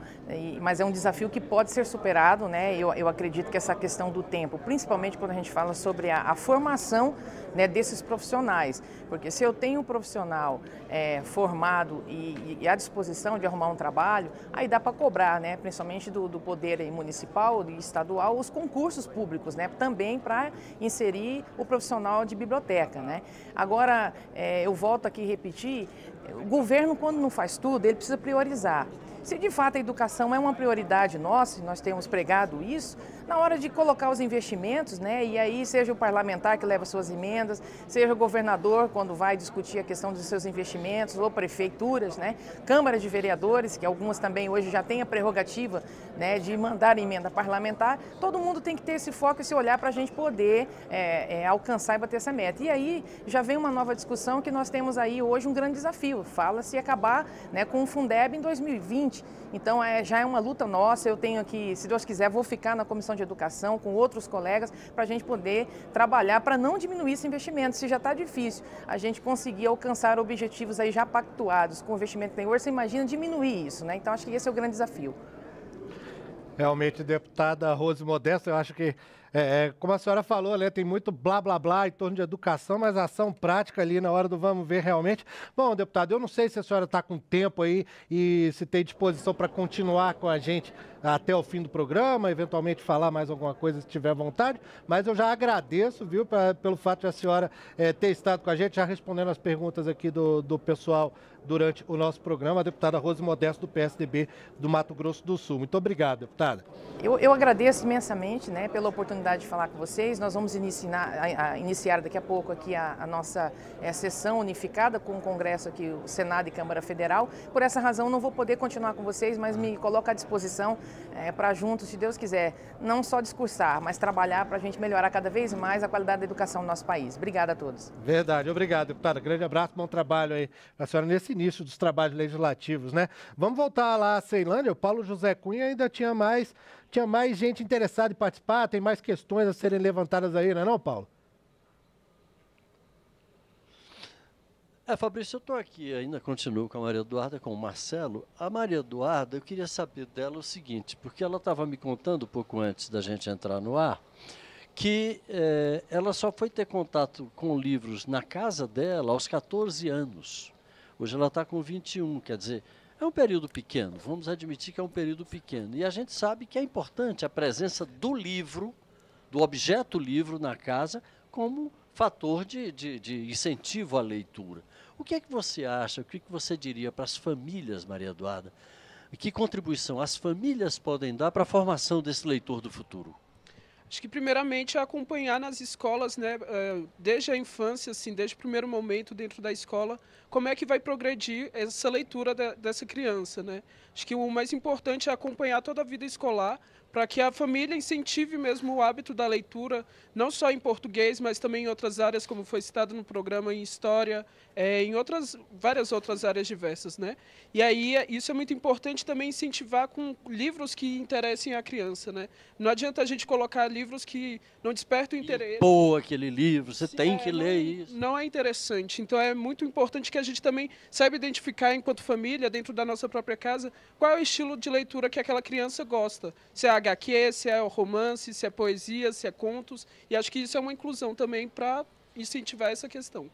mas é um desafio que pode ser superado, né? Eu acredito que essa questão do tempo, principalmente quando a gente fala sobre a formação, né, desses profissionais, porque se eu tenho um profissional formado e à disposição de arrumar um trabalho, aí dá para cobrar, né, principalmente do poder municipal e estadual, os concursos públicos, né, também para inserir o profissional de biblioteca, né? Agora, eu volto aqui a repetir, o governo, quando não faz tudo, ele precisa priorizar. Se de fato a educação é uma prioridade nossa, nós temos pregado isso, na hora de colocar os investimentos, né, e aí seja o parlamentar que leva suas emendas, seja o governador quando vai discutir a questão dos seus investimentos, ou prefeituras, né, Câmara de Vereadores, que algumas também hoje já têm a prerrogativa, né, de mandar emenda parlamentar, todo mundo tem que ter esse foco, esse olhar para a gente poder alcançar e bater essa meta. E aí já vem uma nova discussão que nós temos aí hoje um grande desafio, fala-se acabar, né, com o Fundeb em 2020. Então, já é uma luta nossa, eu tenho aqui, se Deus quiser, vou ficar na Comissão de Educação com outros colegas para a gente poder trabalhar para não diminuir esse investimento. Se já está difícil a gente conseguir alcançar objetivos aí já pactuados com o investimento que tem hoje, você imagina diminuir isso, né? Então, acho que esse é o grande desafio. Realmente, deputada Rose Modesto, eu acho que, como a senhora falou, né, tem muito blá, blá, blá em torno de educação, mas ação prática ali na hora do vamos ver realmente. Bom, deputada, eu não sei se a senhora está com tempo aí e se tem disposição para continuar com a gente até o fim do programa, eventualmente falar mais alguma coisa se tiver vontade, mas eu já agradeço, viu, pelo fato de a senhora ter estado com a gente, já respondendo as perguntas aqui do pessoal durante o nosso programa, a deputada Rose Modesto, do PSDB do Mato Grosso do Sul. Muito obrigado, deputada. Eu agradeço imensamente, né, pela oportunidade de falar com vocês. Nós vamos iniciar daqui a pouco aqui a nossa sessão unificada com o Congresso aqui, o Senado e Câmara Federal. Por essa razão, não vou poder continuar com vocês, mas me coloco à disposição para juntos, se Deus quiser, não só discursar, mas trabalhar para a gente melhorar cada vez mais a qualidade da educação no nosso país. Obrigada a todos. Verdade, obrigado, deputada. Grande abraço, bom trabalho aí a senhora nesse início dos trabalhos legislativos, né? Vamos voltar lá a Ceilândia. O Paulo José Cunha ainda tinha mais gente interessada em participar, tem mais questões a serem levantadas aí, não é não, Paulo? Fabrício, eu estou aqui, ainda continuo com a Maria Eduarda, com o Marcelo. A Maria Eduarda, eu queria saber dela o seguinte, porque ela estava me contando um pouco antes da gente entrar no ar, que ela só foi ter contato com livros na casa dela aos 14 anos. Hoje ela está com 21, quer dizer, é um período pequeno, vamos admitir que é um período pequeno. E a gente sabe que é importante a presença do livro, do objeto livro na casa, como fator de incentivo à leitura. O que é que você acha, o que você diria para as famílias, Maria Eduarda? Que contribuição as famílias podem dar para a formação desse leitor do futuro? Acho que, primeiramente, é acompanhar nas escolas, né, desde a infância, assim, desde o primeiro momento dentro da escola, como é que vai progredir essa leitura dessa criança, né? Acho que o mais importante é acompanhar toda a vida escolar, para que a família incentive mesmo o hábito da leitura, não só em português, mas também em outras áreas, como foi citado no programa, em história, em várias outras áreas diversas, né? E aí, isso é muito importante também incentivar com livros que interessem a criança, né? Não adianta a gente colocar livros que não despertam interesse. Pô, aquele livro, você tem que ler isso. Não é interessante. Então, é muito importante que a gente também saiba identificar, enquanto família, dentro da nossa própria casa, qual é o estilo de leitura que aquela criança gosta. Se é HQ, se é romance, se é poesia, se é contos. E acho que isso é uma inclusão também para incentivar essa questão.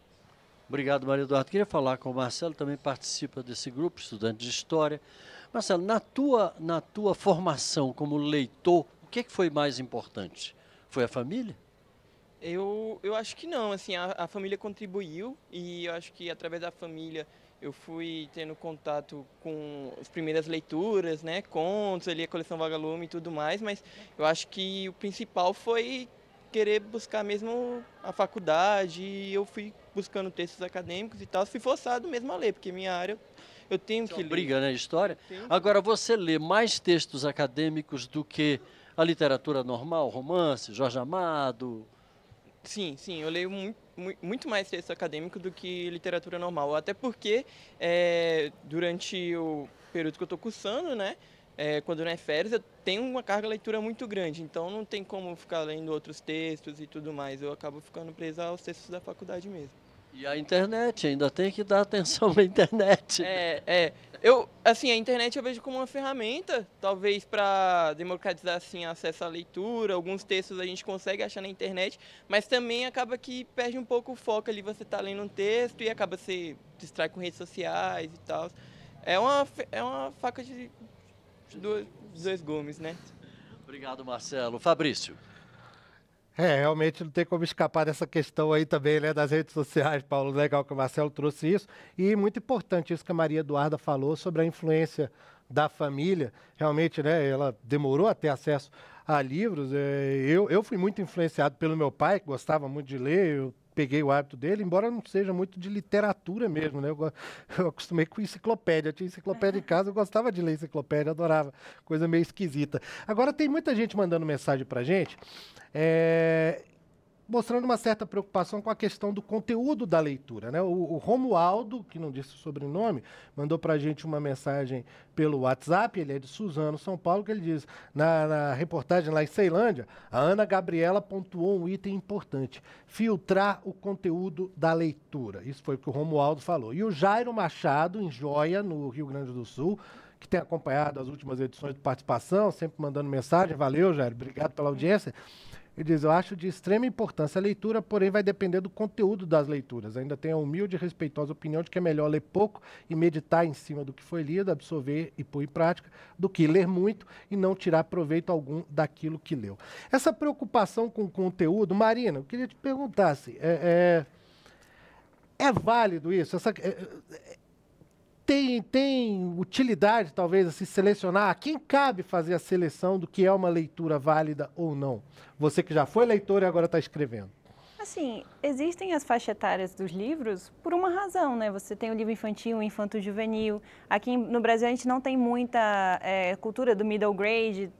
Obrigado, Maria Eduarda. Queria falar com o Marcelo, também participa desse grupo, estudante de História. Marcelo, na tua formação como leitor, o que foi mais importante? Foi a família? Eu acho que não, assim, a família contribuiu e eu acho que através da família eu fui tendo contato com as primeiras leituras, né, contos, ali a coleção Vagalume e tudo mais, mas eu acho que o principal foi querer buscar mesmo a faculdade e eu fui buscando textos acadêmicos e tal, fui forçado mesmo a ler, porque minha área eu tenho que ler. Briga, né, história? Agora, você lê mais textos acadêmicos do que a literatura normal, romance, Jorge Amado? Sim, eu leio muito mais texto acadêmico do que literatura normal, até porque durante o período que eu estou cursando, né, quando não é férias, eu tenho uma carga de leitura muito grande, então não tem como ficar lendo outros textos e tudo mais, eu acabo ficando preso aos textos da faculdade mesmo. E a internet, ainda tem que dar atenção à internet. Assim, a internet eu vejo como uma ferramenta, talvez para democratizar assim, acesso à leitura, alguns textos a gente consegue achar na internet, mas também acaba que perde um pouco o foco ali, você está lendo um texto e acaba se distrai com redes sociais e tal. É uma faca de dois gumes, né? Obrigado, Marcelo. Fabrício. Realmente não tem como escapar dessa questão aí também, né, das redes sociais, Paulo. Legal que o Marcelo trouxe isso. E muito importante isso que a Maria Eduarda falou sobre a influência da família. Realmente, né, ela demorou a ter acesso a livros. Eu fui muito influenciado pelo meu pai, que gostava muito de ler. Eu peguei o hábito dele, embora não seja muito de literatura mesmo, né? Eu acostumei com enciclopédia. Eu tinha enciclopédia em casa, eu gostava de ler enciclopédia, adorava. Coisa meio esquisita. Agora, tem muita gente mandando mensagem pra gente, mostrando uma certa preocupação com a questão do conteúdo da leitura, né? O Romualdo, que não disse o sobrenome, mandou para a gente uma mensagem pelo WhatsApp, ele é de Suzano, São Paulo, que ele diz, na reportagem lá em Ceilândia, a Ana Gabriela pontuou um item importante, filtrar o conteúdo da leitura. Isso foi o que o Romualdo falou. E o Jairo Machado, em Joia, no Rio Grande do Sul, que tem acompanhado as últimas edições de participação, sempre mandando mensagem, valeu, Jairo, obrigado pela audiência. Ele diz, eu acho de extrema importância a leitura, porém vai depender do conteúdo das leituras. Ainda tenho a humilde e respeitosa opinião de que é melhor ler pouco e meditar em cima do que foi lido, absorver e pôr em prática, do que ler muito e não tirar proveito algum daquilo que leu. Essa preocupação com o conteúdo, Marina, eu queria te perguntar, assim, é válido isso? Tem utilidade, talvez, assim, selecionar a quem cabe fazer a seleção do que é uma leitura válida ou não? Você que já foi leitor e agora está escrevendo. Assim, existem as faixas etárias dos livros por uma razão, né? Você tem o livro infantil, o infanto-juvenil. Aqui no Brasil a gente não tem muita cultura do middle grade,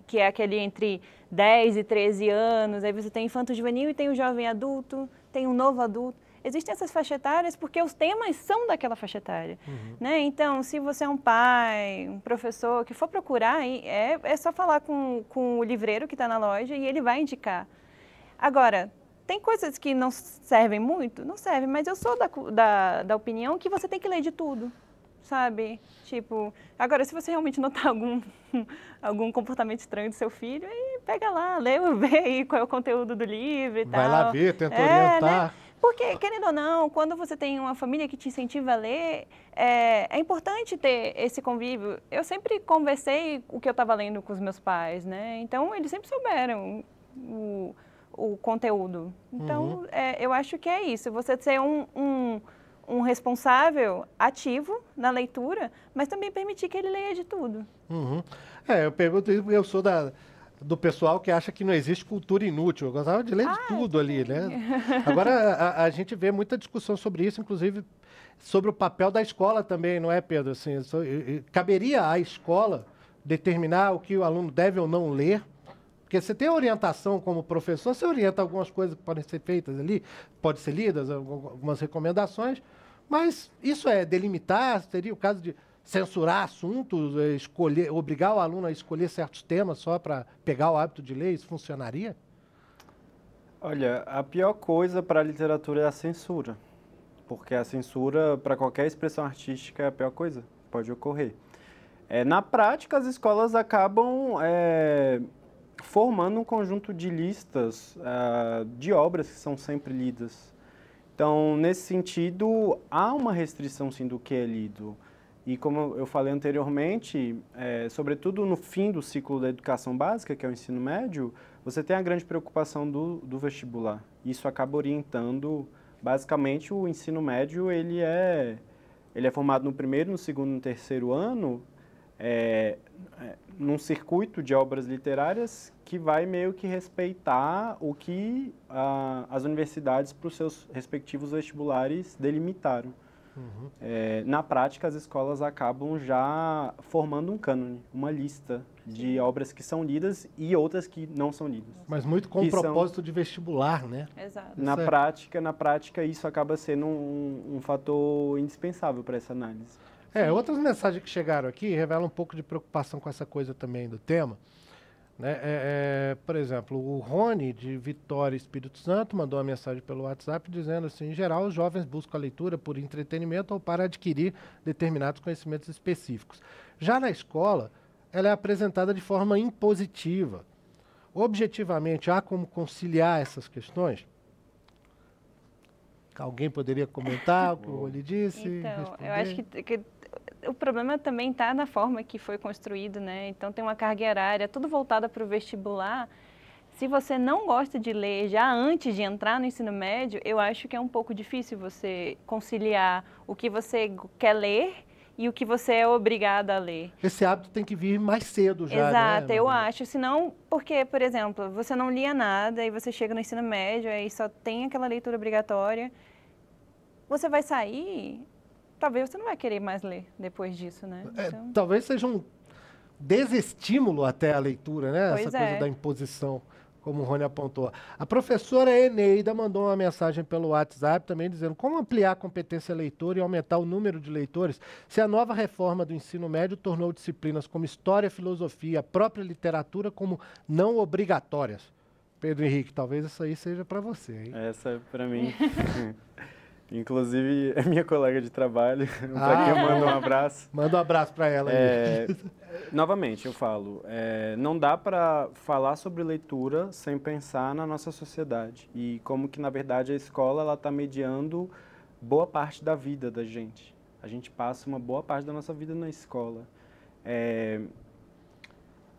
que é aquele entre 10 e 13 anos. Aí você tem infanto-juvenil e tem o jovem adulto, tem o novo adulto. Existem essas faixas etárias porque os temas são daquela faixa etária, né? Então, se você é um pai, um professor, que for procurar, é só falar com o livreiro que está na loja e ele vai indicar. Agora, tem coisas que não servem muito? Não servem, mas eu sou da opinião que você tem que ler de tudo, sabe? Tipo, agora, se você realmente notar algum comportamento estranho do seu filho, aí pega lá, vê aí qual é o conteúdo do livro e tal. Vai lá ver, tenta orientar. Né? Porque, querendo ou não, quando você tem uma família que te incentiva a ler, é importante ter esse convívio. Eu sempre conversei o que eu estava lendo com os meus pais, né? Então, eles sempre souberam o conteúdo. Então, eu acho que é isso. Você ser um responsável ativo na leitura, mas também permitir que ele leia de tudo. Eu pergunto isso porque eu sou da do pessoal que acha que não existe cultura inútil. Eu gostava de ler de tudo ali, né? Agora, a gente vê muita discussão sobre isso, inclusive sobre o papel da escola também, não é, Pedro? Assim, caberia à escola determinar o que o aluno deve ou não ler? Porque você tem orientação como professor, você orienta algumas coisas que podem ser feitas ali, podem ser lidas, algumas recomendações, mas isso é delimitar, seria o caso de censurar assuntos, obrigar o aluno a escolher certos temas só para pegar o hábito de ler, isso funcionaria? Olha, a pior coisa para a literatura é a censura, porque a censura para qualquer expressão artística é a pior coisa que pode ocorrer. Na prática, as escolas acabam formando um conjunto de listas de obras que são sempre lidas. Então, nesse sentido, há uma restrição, sim, do que é lido. E como eu falei anteriormente, sobretudo no fim do ciclo da educação básica, que é o ensino médio, você tem a grande preocupação do vestibular. Isso acaba orientando, basicamente, o ensino médio, ele é formado no primeiro, no segundo e no terceiro ano, num circuito de obras literárias que vai meio que respeitar o que as universidades, para os seus respectivos vestibulares, delimitaram. Uhum. Na prática, as escolas acabam já formando um cânone, uma lista de obras que são lidas e outras que não são lidas. Mas muito com o propósito de vestibular, né? Exato. Na prática, isso acaba sendo um fator indispensável para essa análise. Outras mensagens que chegaram aqui revelam um pouco de preocupação com essa coisa também do tema. Né? Por exemplo, o Rony, de Vitória, Espírito Santo, mandou uma mensagem pelo WhatsApp dizendo assim, em geral, os jovens buscam a leitura por entretenimento ou para adquirir determinados conhecimentos específicos. Já na escola, ela é apresentada de forma impositiva. Objetivamente, há como conciliar essas questões? Alguém poderia comentar o que o Rony disse? Então, responder? eu acho que o problema também está na forma que foi construído, né? Então tem uma carga horária, tudo voltada para o vestibular. Se você não gosta de ler já antes de entrar no ensino médio, eu acho que é um pouco difícil você conciliar o que você quer ler e o que você é obrigado a ler. Esse hábito tem que vir mais cedo já, Exato, né? Eu acho. Senão, porque, por exemplo, você não lia nada e você chega no ensino médio e só tem aquela leitura obrigatória, você vai sair... Talvez você não vai querer mais ler depois disso, né? Então... Talvez seja um desestímulo até a leitura, né? Essa coisa da imposição, como o Rony apontou. A professora Eneida mandou uma mensagem pelo WhatsApp também dizendo como ampliar a competência leitora e aumentar o número de leitores se a nova reforma do ensino médio tornou disciplinas como história, filosofia, a própria literatura como não obrigatórias. Pedro Henrique, talvez isso aí seja para você, hein? Essa, para mim... Inclusive, é minha colega de trabalho, para quem eu mando um abraço. Manda um abraço para ela aí. Novamente, eu falo, não dá para falar sobre leitura sem pensar na nossa sociedade. E como que, na verdade, a escola está mediando boa parte da vida da gente. A gente passa uma boa parte da nossa vida na escola.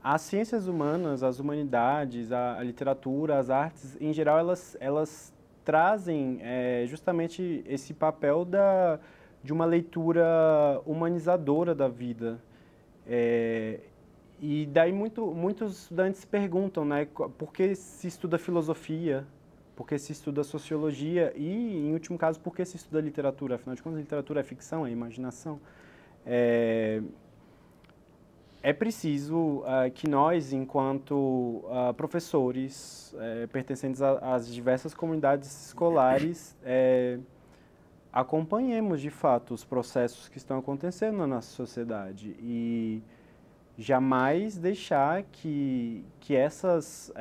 As ciências humanas, as humanidades, a literatura, as artes, em geral, elas trazem justamente esse papel de uma leitura humanizadora da vida. E daí muitos estudantes perguntam, né, por que se estuda filosofia, por que se estuda sociologia e, em último caso, por que se estuda literatura? Afinal de contas, literatura é ficção, é imaginação. É preciso que nós, enquanto professores, pertencentes às diversas comunidades escolares, acompanhemos, de fato, os processos que estão acontecendo na nossa sociedade e jamais deixar que essas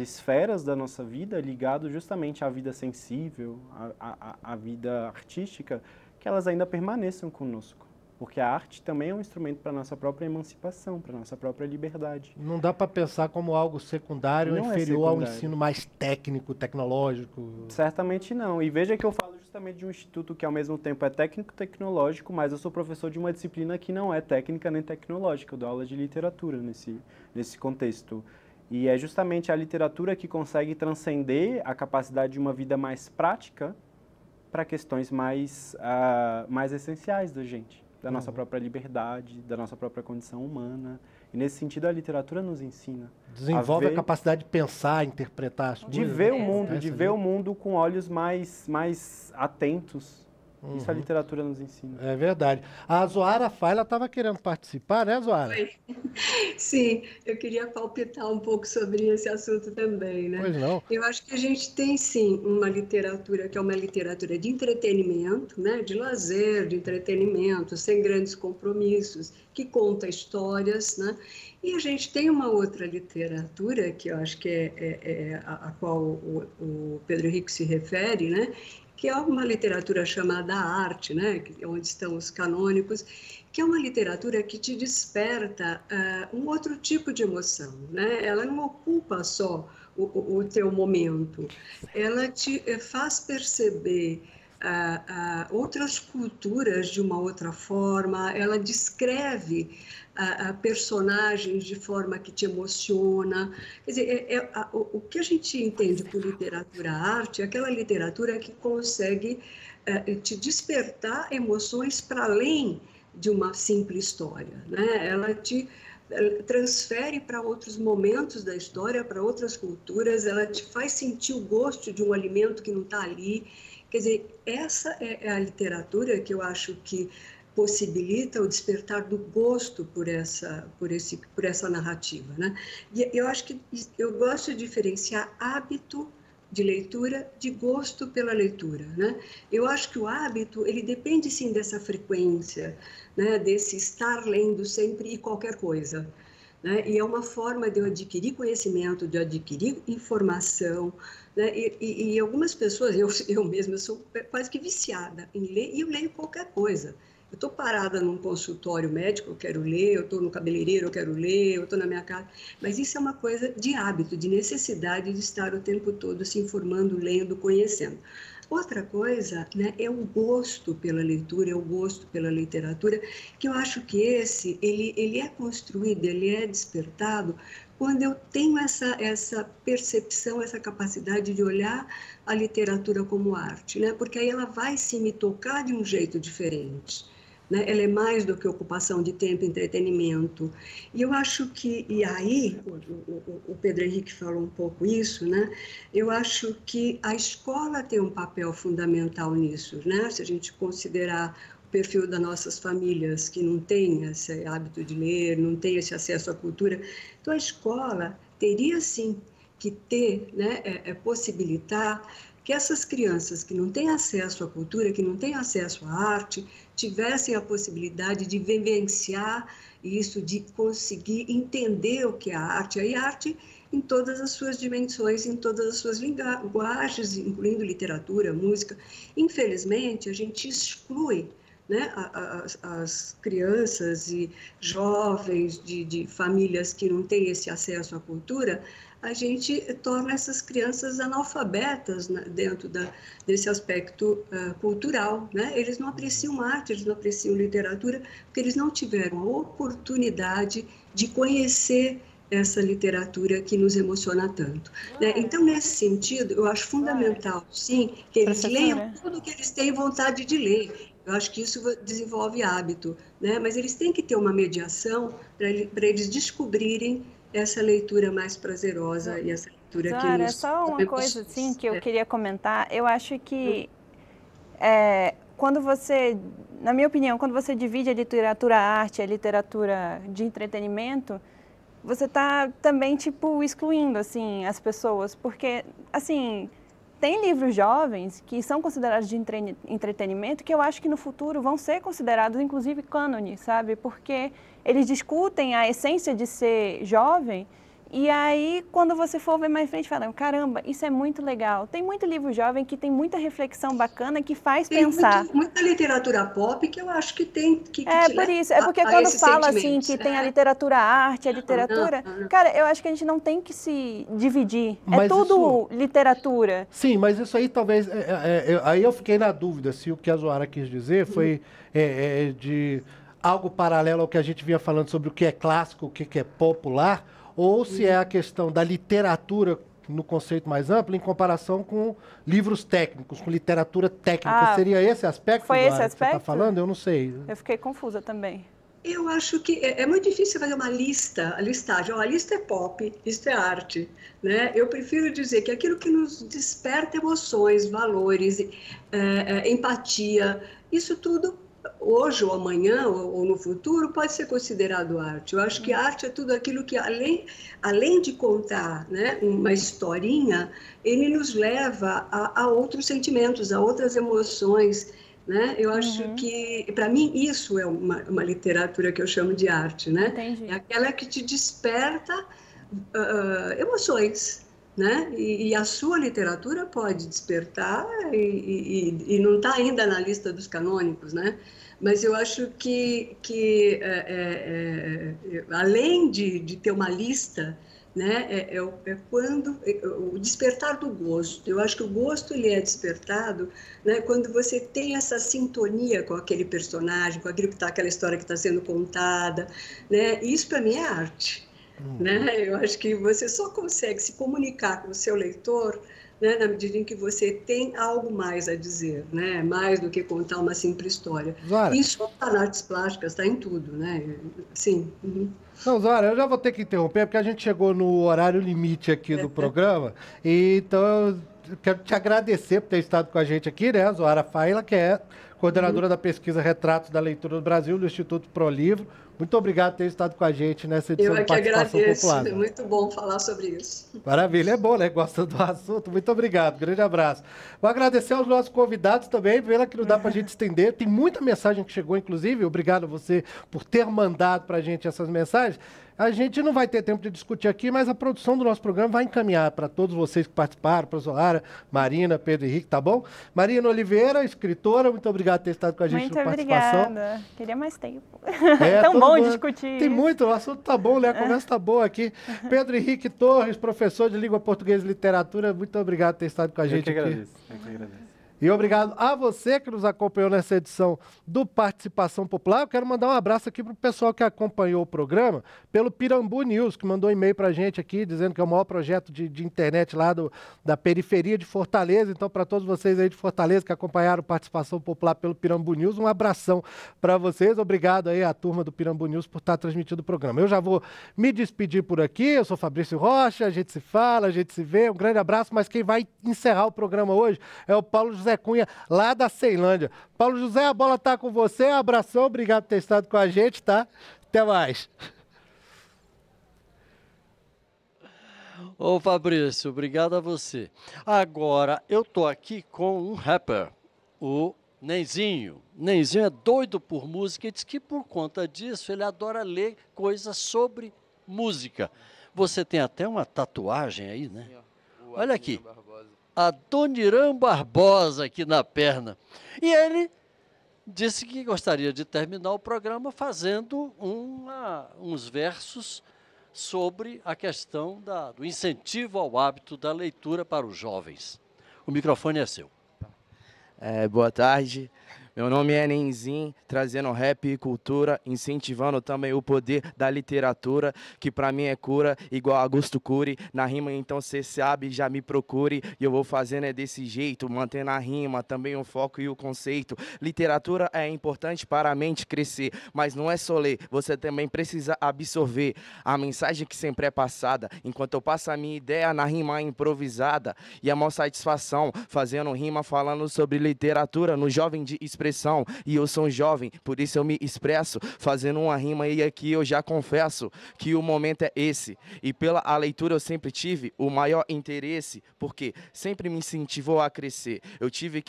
esferas da nossa vida, ligadas justamente à vida sensível, à vida artística, que elas ainda permaneçam conosco. Porque a arte também é um instrumento para a nossa própria emancipação, para a nossa própria liberdade. Não dá para pensar como algo secundário ou inferior ao ensino mais técnico, tecnológico? Certamente não. E veja que eu falo justamente de um instituto que ao mesmo tempo é técnico-tecnológico, mas eu sou professor de uma disciplina que não é técnica nem tecnológica. Eu dou aula de literatura nesse contexto. E é justamente a literatura que consegue transcender a capacidade de uma vida mais prática para questões mais essenciais da gente. Da nossa própria liberdade, da nossa própria condição humana. E nesse sentido a literatura nos ensina. Desenvolve a capacidade de pensar, interpretar as coisas. De ver o mundo, de ver o mundo com olhos mais atentos. Isso a literatura nos ensina. É verdade. A Zoara Faila estava querendo participar, né, Zoara? Oi. Sim, eu queria palpitar um pouco sobre esse assunto também, né? Pois não. Eu acho que a gente tem, sim, uma literatura que é uma literatura de entretenimento, né? De lazer, de entretenimento, sem grandes compromissos, que conta histórias, né? E a gente tem uma outra literatura, que eu acho que é a qual o Pedro Henrique se refere, né? Que é uma literatura chamada arte, né? Onde estão os canônicos, que é uma literatura que te desperta um outro tipo de emoção, né? Ela não ocupa só o teu momento, ela te faz perceber outras culturas de uma outra forma, ela descreve personagens de forma que te emociona. Quer dizer, o que a gente entende por literatura-arte é aquela literatura que consegue te despertar emoções para além de uma simples história, né? Ela te transfere para outros momentos da história, para outras culturas, ela te faz sentir o gosto de um alimento que não está ali. Quer dizer, essa é a literatura que eu acho que possibilita o despertar do gosto por essa narrativa, né? E eu acho que eu gosto de diferenciar hábito de leitura de gosto pela leitura, né? Eu acho que o hábito, ele depende sim dessa frequência, né? Desse estar lendo sempre e qualquer coisa, né? E é uma forma de eu adquirir conhecimento, de eu adquirir informação, né? E algumas pessoas, eu mesma sou quase que viciada em ler, e eu leio qualquer coisa. Eu estou parada num consultório médico, eu quero ler, eu estou no cabeleireiro, eu quero ler, eu estou na minha casa. Mas isso é uma coisa de hábito, de necessidade de estar o tempo todo se informando, lendo, conhecendo. Outra coisa, né, é o gosto pela leitura, é o gosto pela literatura, que eu acho que ele é construído, ele é despertado quando eu tenho essa percepção, essa capacidade de olhar a literatura como arte, né? Porque aí ela vai sim me tocar de um jeito diferente, né? Ela é mais do que ocupação de tempo, entretenimento. E eu acho que, e aí, o Pedro Henrique falou um pouco isso, né? Eu acho que a escola tem um papel fundamental nisso, né? Se a gente considerar o perfil das nossas famílias que não tem esse hábito de ler, não tem esse acesso à cultura, então a escola teria sim que ter, né, possibilitar que essas crianças que não têm acesso à cultura, que não têm acesso à arte, tivessem a possibilidade de vivenciar isso, de conseguir entender o que é a arte. E a arte em todas as suas dimensões, em todas as suas linguagens, incluindo literatura, música. Infelizmente, a gente exclui, né, as crianças e jovens de famílias que não têm esse acesso à cultura. A gente torna essas crianças analfabetas, né, dentro desse aspecto cultural, né? Eles não apreciam arte, eles não apreciam literatura, porque eles não tiveram a oportunidade de conhecer essa literatura que nos emociona tanto, né? Então, nesse sentido, eu acho fundamental, sim, que eles leiam tudo que eles têm vontade de ler. Eu acho que isso desenvolve hábito, né? Mas eles têm que ter uma mediação para eles descobrirem essa leitura mais prazerosa e essa leitura que nos... só uma coisa assim que eu queria comentar. Eu acho que quando você, na minha opinião, quando você divide a literatura arte, a literatura de entretenimento, você está também, tipo, excluindo, assim, as pessoas, porque, assim, tem livros jovens que são considerados de entretenimento que eu acho que no futuro vão ser considerados, inclusive, cânone, sabe? Porque eles discutem a essência de ser jovem e aí, quando você for ver mais em frente, fala, caramba, isso é muito legal. Tem muito livro jovem que tem muita reflexão bacana que faz pensar. Tem muita literatura pop que eu acho que tem que por isso, é porque quando fala assim que tem a literatura arte, a literatura, cara, eu acho que a gente não tem que se dividir. Mas tudo literatura. Sim, mas isso aí talvez, aí eu fiquei na dúvida se o que a Zoara quis dizer foi de algo paralelo ao que a gente vinha falando sobre o que é clássico, o que é popular, ou se é a questão da literatura no conceito mais amplo em comparação com livros técnicos, com literatura técnica. Seria esse aspecto? Foi esse aspecto? Que você está falando? Eu não sei. Eu fiquei confusa também. Eu acho que é muito difícil fazer uma lista, a listagem. A lista é pop, isto é arte, né? Eu prefiro dizer que aquilo que nos desperta emoções, valores, empatia, isso tudo, hoje ou amanhã ou no futuro, pode ser considerado arte. Eu acho que arte é tudo aquilo que, além de contar, né, uma historinha, ele nos leva a outros sentimentos, a outras emoções, né? Eu acho que, para mim, isso é uma literatura que eu chamo de arte, né? Entendi. É aquela que te desperta emoções, né? E a sua literatura pode despertar e não está ainda na lista dos canônicos, né? Mas eu acho que além de ter uma lista, né, quando o despertar do gosto. Eu acho que o gosto ele é despertado, né, quando você tem essa sintonia com aquele personagem, com aquela história que está sendo contada, né? Isso para mim é arte, né? Eu acho que você só consegue se comunicar com o seu leitor, né, na medida em que você tem algo mais a dizer, né? Mais do que contar uma simples história. Zora. Isso está nas artes plásticas, está em tudo, né? Sim. Não, Zora, eu já vou ter que interromper, porque a gente chegou no horário limite aqui do programa, e então eu quero te agradecer por ter estado com a gente aqui, né, Zora Faila, que é coordenadora da pesquisa Retratos da Leitura do Brasil, do Instituto ProLivro. Muito obrigado por ter estado com a gente nessa edição Eu do Participação agradeço, Popular. é muito bom falar sobre isso. Maravilha, é bom, né? Gosta do assunto. Muito obrigado, grande abraço. Vou agradecer aos nossos convidados também, pela que não dá para a gente estender. Tem muita mensagem que chegou, inclusive. Obrigado a você por ter mandado para a gente essas mensagens. A gente não vai ter tempo de discutir aqui, mas a produção do nosso programa vai encaminhar para todos vocês que participaram, para a Zoara, Marina, Pedro Henrique, tá bom? Marina Oliveira, escritora, muito obrigado por ter estado com a gente Muito no Participação. obrigada. Queria mais tempo. É, tão bom mundo, discutir. Tem muito, o assunto tá bom, né? A conversa tá boa aqui. Pedro Henrique Torres, professor de Língua Portuguesa e Literatura, muito obrigado por ter estado com a gente aqui. Eu que agradeço. E obrigado a você que nos acompanhou nessa edição do Participação Popular. Eu quero mandar um abraço aqui para o pessoal que acompanhou o programa pelo Pirambu News, que mandou um e-mail para a gente aqui, dizendo que é o maior projeto de internet lá da periferia de Fortaleza. Então, para todos vocês aí de Fortaleza que acompanharam Participação Popular pelo Pirambu News, um abração para vocês. Obrigado aí à turma do Pirambu News por estar transmitindo o programa. Eu já vou me despedir por aqui. Eu sou Fabrício Rocha, a gente se fala, a gente se vê. Um grande abraço, mas quem vai encerrar o programa hoje é o Paulo José Cunha, lá da Ceilândia. Paulo José, a bola tá com você. Abração, obrigado por ter estado com a gente, tá? Até mais. Ô Fabrício, obrigado a você. Agora, eu tô aqui com um rapper, o Nenzinho. Nenzinho é doido por música e diz que por conta disso ele adora ler coisas sobre música. Você tem até uma tatuagem aí, né? Olha aqui. Adoniran Barbosa aqui na perna. E ele disse que gostaria de terminar o programa fazendo uns versos sobre a questão do incentivo ao hábito da leitura para os jovens. O microfone é seu. Boa tarde. Meu nome é Nenzinho, trazendo rap e cultura, incentivando também o poder da literatura, que pra mim é cura, igual Augusto Cury. Na rima, então, cê sabe, já me procure. E eu vou fazendo desse jeito, mantendo a rima, também o foco e o conceito. Literatura é importante para a mente crescer, mas não é só ler, você também precisa absorver a mensagem que sempre é passada, enquanto eu passo a minha ideia na rima improvisada. E a maior satisfação, fazendo rima, falando sobre literatura, no jovem de expressão. E eu sou um jovem, por isso eu me expresso, fazendo uma rima e aqui eu já confesso que o momento é esse. E pela a leitura eu sempre tive o maior interesse, porque sempre me incentivou a crescer. Eu tive que